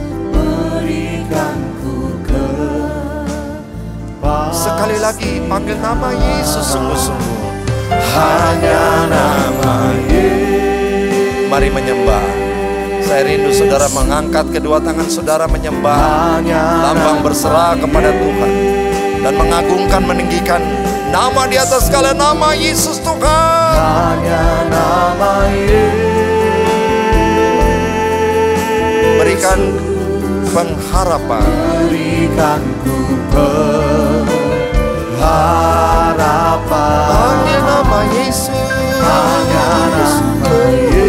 Sekali lagi panggil nama Yesus sungguh-sungguh. Hanya nama Yesus. Mari menyembah. Saya rindu saudara mengangkat kedua tangan saudara menyembah, lambang berserah kepada Tuhan dan mengagungkan, meninggikan nama di atas segala nama, Yesus Tuhan. Hanya nama Yesus, berikan pengharapan, berikanku pengharapan. Panggil nama Yesus. Hanya nama Yesus,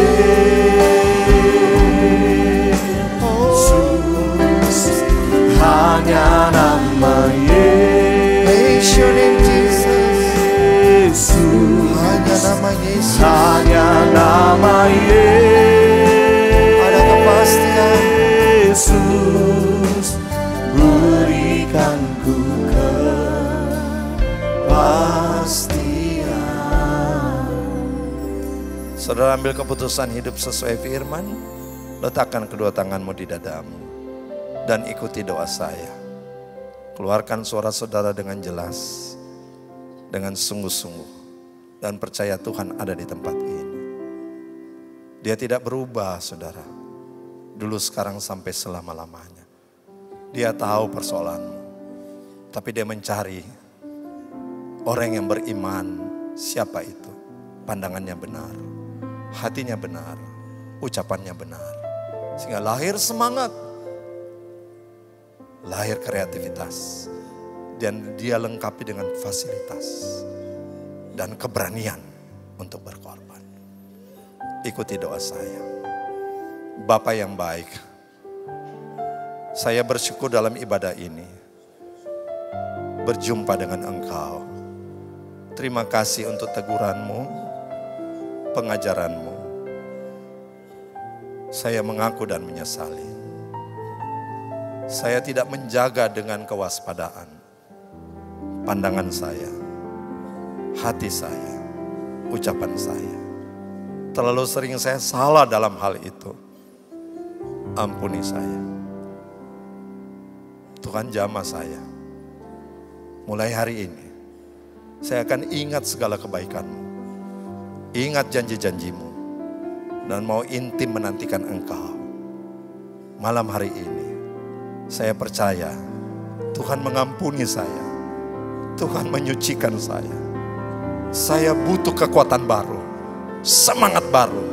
hanya nama Yesus. Your name Jesus. Hanya nama Yesus. Hanya nama Yesus. Ada kepastian. Yesus, berikanku kepastian. Saudara ambil keputusan hidup sesuai firman. Letakkan kedua tanganmu di dadamu dan ikuti doa saya. Keluarkan suara saudara dengan jelas, dengan sungguh-sungguh, dan percaya Tuhan ada di tempat ini. Dia tidak berubah, saudara. Dulu, sekarang, sampai selama-lamanya. Dia tahu persoalanmu, tapi dia mencari orang yang beriman. Siapa itu? Pandangannya benar, hatinya benar, ucapannya benar. Sehingga lahir semangat, lahir kreativitas, dan dia lengkapi dengan fasilitas dan keberanian untuk berkorban. Ikuti doa saya. Bapa yang baik, saya bersyukur dalam ibadah ini berjumpa dengan Engkau. Terima kasih untuk teguranmu, pengajaranmu. Saya mengaku dan menyesali. Saya tidak menjaga dengan kewaspadaan pandangan saya, hati saya, ucapan saya. Terlalu sering saya salah dalam hal itu. Ampuni saya. Tuhan, jamah saya. Mulai hari ini, saya akan ingat segala kebaikan-Mu. Ingat janji-janji-Mu. Dan mau intim menantikan Engkau. Malam hari ini, saya percaya Tuhan mengampuni saya. Tuhan menyucikan saya. Saya butuh kekuatan baru, semangat baru,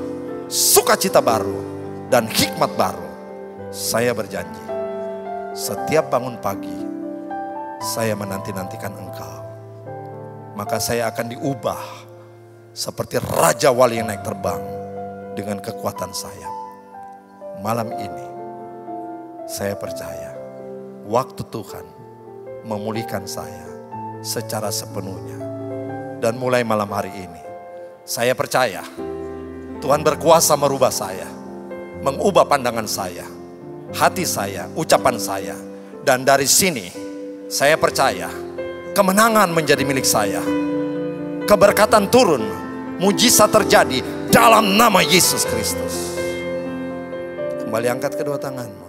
sukacita baru, dan hikmat baru. Saya berjanji, setiap bangun pagi, saya menanti-nantikan Engkau. Maka saya akan diubah seperti Raja Wali yang naik terbang dengan kekuatan sayap. Malam ini, saya percaya waktu Tuhan memulihkan saya secara sepenuhnya. Dan mulai malam hari ini, saya percaya Tuhan berkuasa merubah saya, mengubah pandangan saya, hati saya, ucapan saya. Dan dari sini, saya percaya kemenangan menjadi milik saya. Keberkatan turun, mujizat terjadi dalam nama Yesus Kristus. Kembali angkat kedua tanganmu.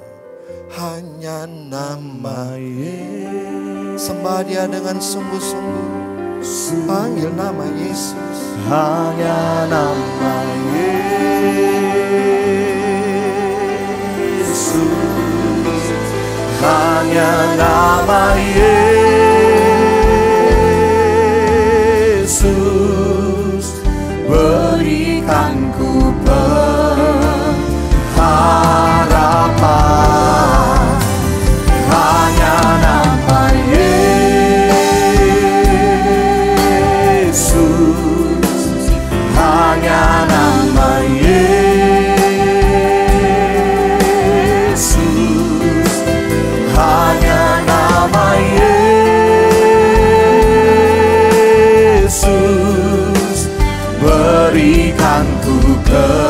Hanya nama Yesus, Sembah Dia dengan sungguh-sungguh. Panggil nama Yesus. Hanya nama Yesus, hanya nama Yesus, berikan ku pengharapan. Hanya nama Yesus, hanya nama Yesus, hanya nama Yesus, berikan ku kepastian.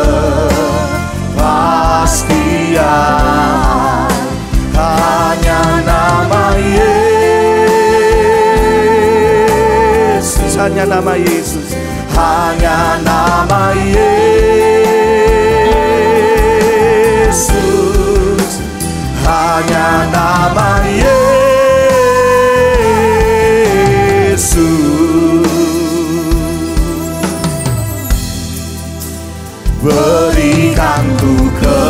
Hanya nama Yesus, hanya nama Yesus, hanya nama Yesus, hanya nama Yesus, berikan ku kepastian.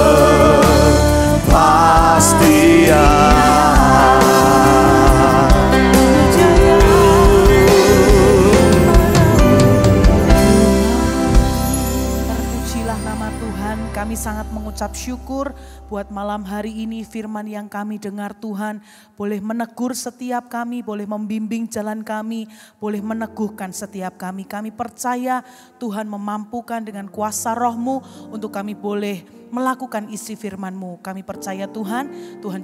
Terpujilah nama Tuhan, kami sangat mengucap syukur buat malam hari ini firman yang kami dengar Tuhan boleh menegur setiap kami, boleh membimbing jalan kami, boleh meneguhkan setiap kami. Kami percaya Tuhan memampukan dengan kuasa Roh-Mu untuk kami boleh melakukan isi firman-Mu. Kami percaya Tuhan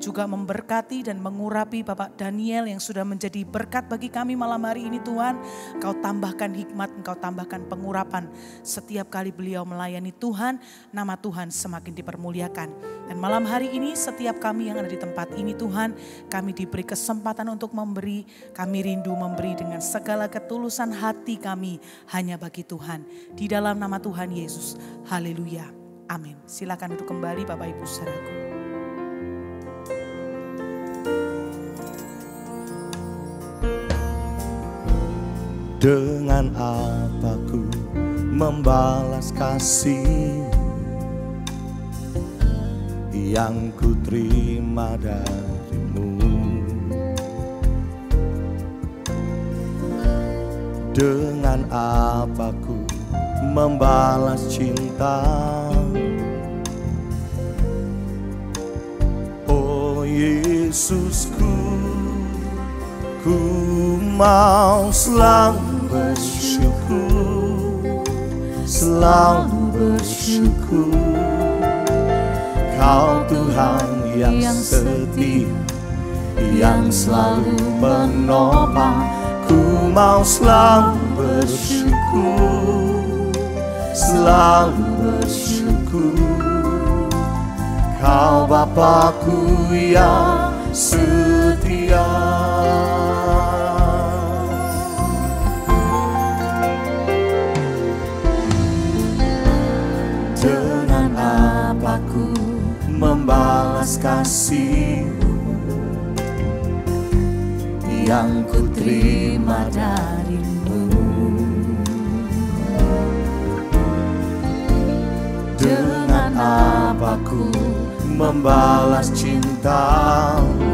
juga memberkati dan mengurapi Bapak Daniel yang sudah menjadi berkat bagi kami malam hari ini Tuhan. Engkau tambahkan hikmat, Engkau tambahkan pengurapan. Setiap kali beliau melayani Tuhan, nama Tuhan semakin dipermuliakan. Dan malam hari ini setiap kami yang ada di tempat ini Tuhan, kami diberi kesempatan untuk memberi, kami rindu memberi dengan segala ketulusan hati kami hanya bagi Tuhan. Di dalam nama Tuhan Yesus, haleluya. Amin. Silakan duduk kembali Bapak Ibu saudaraku. Dengan apa ku membalas kasih yang ku terima darimu? Dengan apa ku membalas cinta? Oh Yesusku, ku mau selalu bersyukur, selalu bersyukur. Kau Tuhan yang setia, yang selalu menopang. Ku mau selalu bersyukur, selalu bersyukur. Kau Bapakku yang setia. Dengan apa ku membalas kasih-Mu yang ku terima dari-Mu? Dengan apa ku membalas cinta-Mu?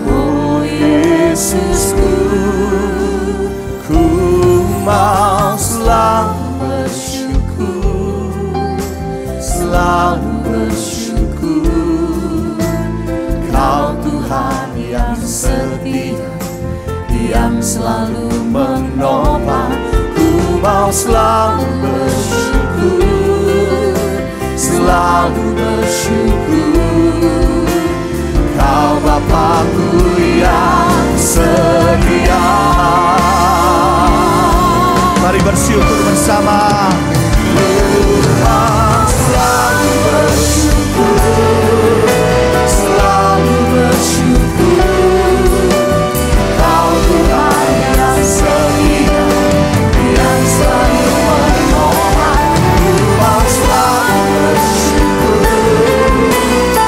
Oh Yesusku, ku mau selalu bersyukur, selalu bersyukur. Kau Tuhan yang setia, yang selalu menopang. Ku mau selalu bersyukur, selalu bersyukur. Kau Bapakku yang setia. Mari bersyukur bersama. Ku mau selalu bersyukur, selalu bersyukur. Kau Tuhan yang setia, yang selalu menopang. Ku mau selalu bersyukur,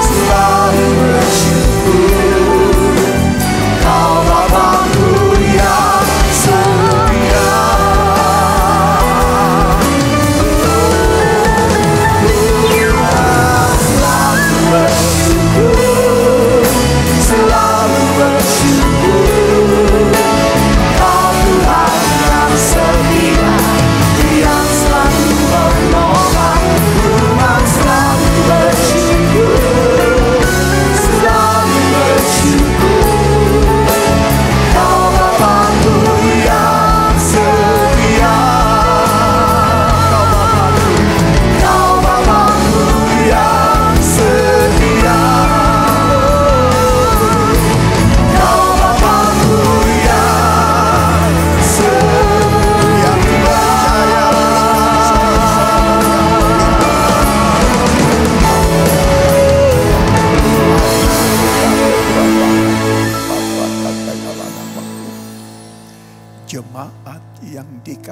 selalu bersyukur.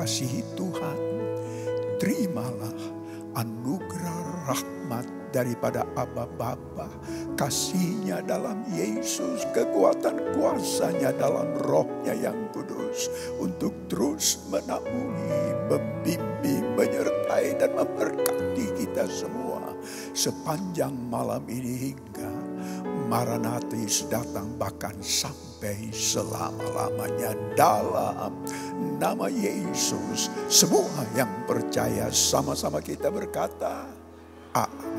mengasihi Tuhan, terimalah anugerah rahmat daripada Aba Bapa, kasih-Nya dalam Yesus, kekuatan kuasa-Nya dalam Roh-Nya yang kudus, untuk terus menaungi, membimbing, menyertai dan memberkati kita semua sepanjang malam ini hingga Maranatis datang, bahkan sampai selama-lamanya. Dalam nama Yesus, semua yang percaya sama-sama kita berkata, Amin.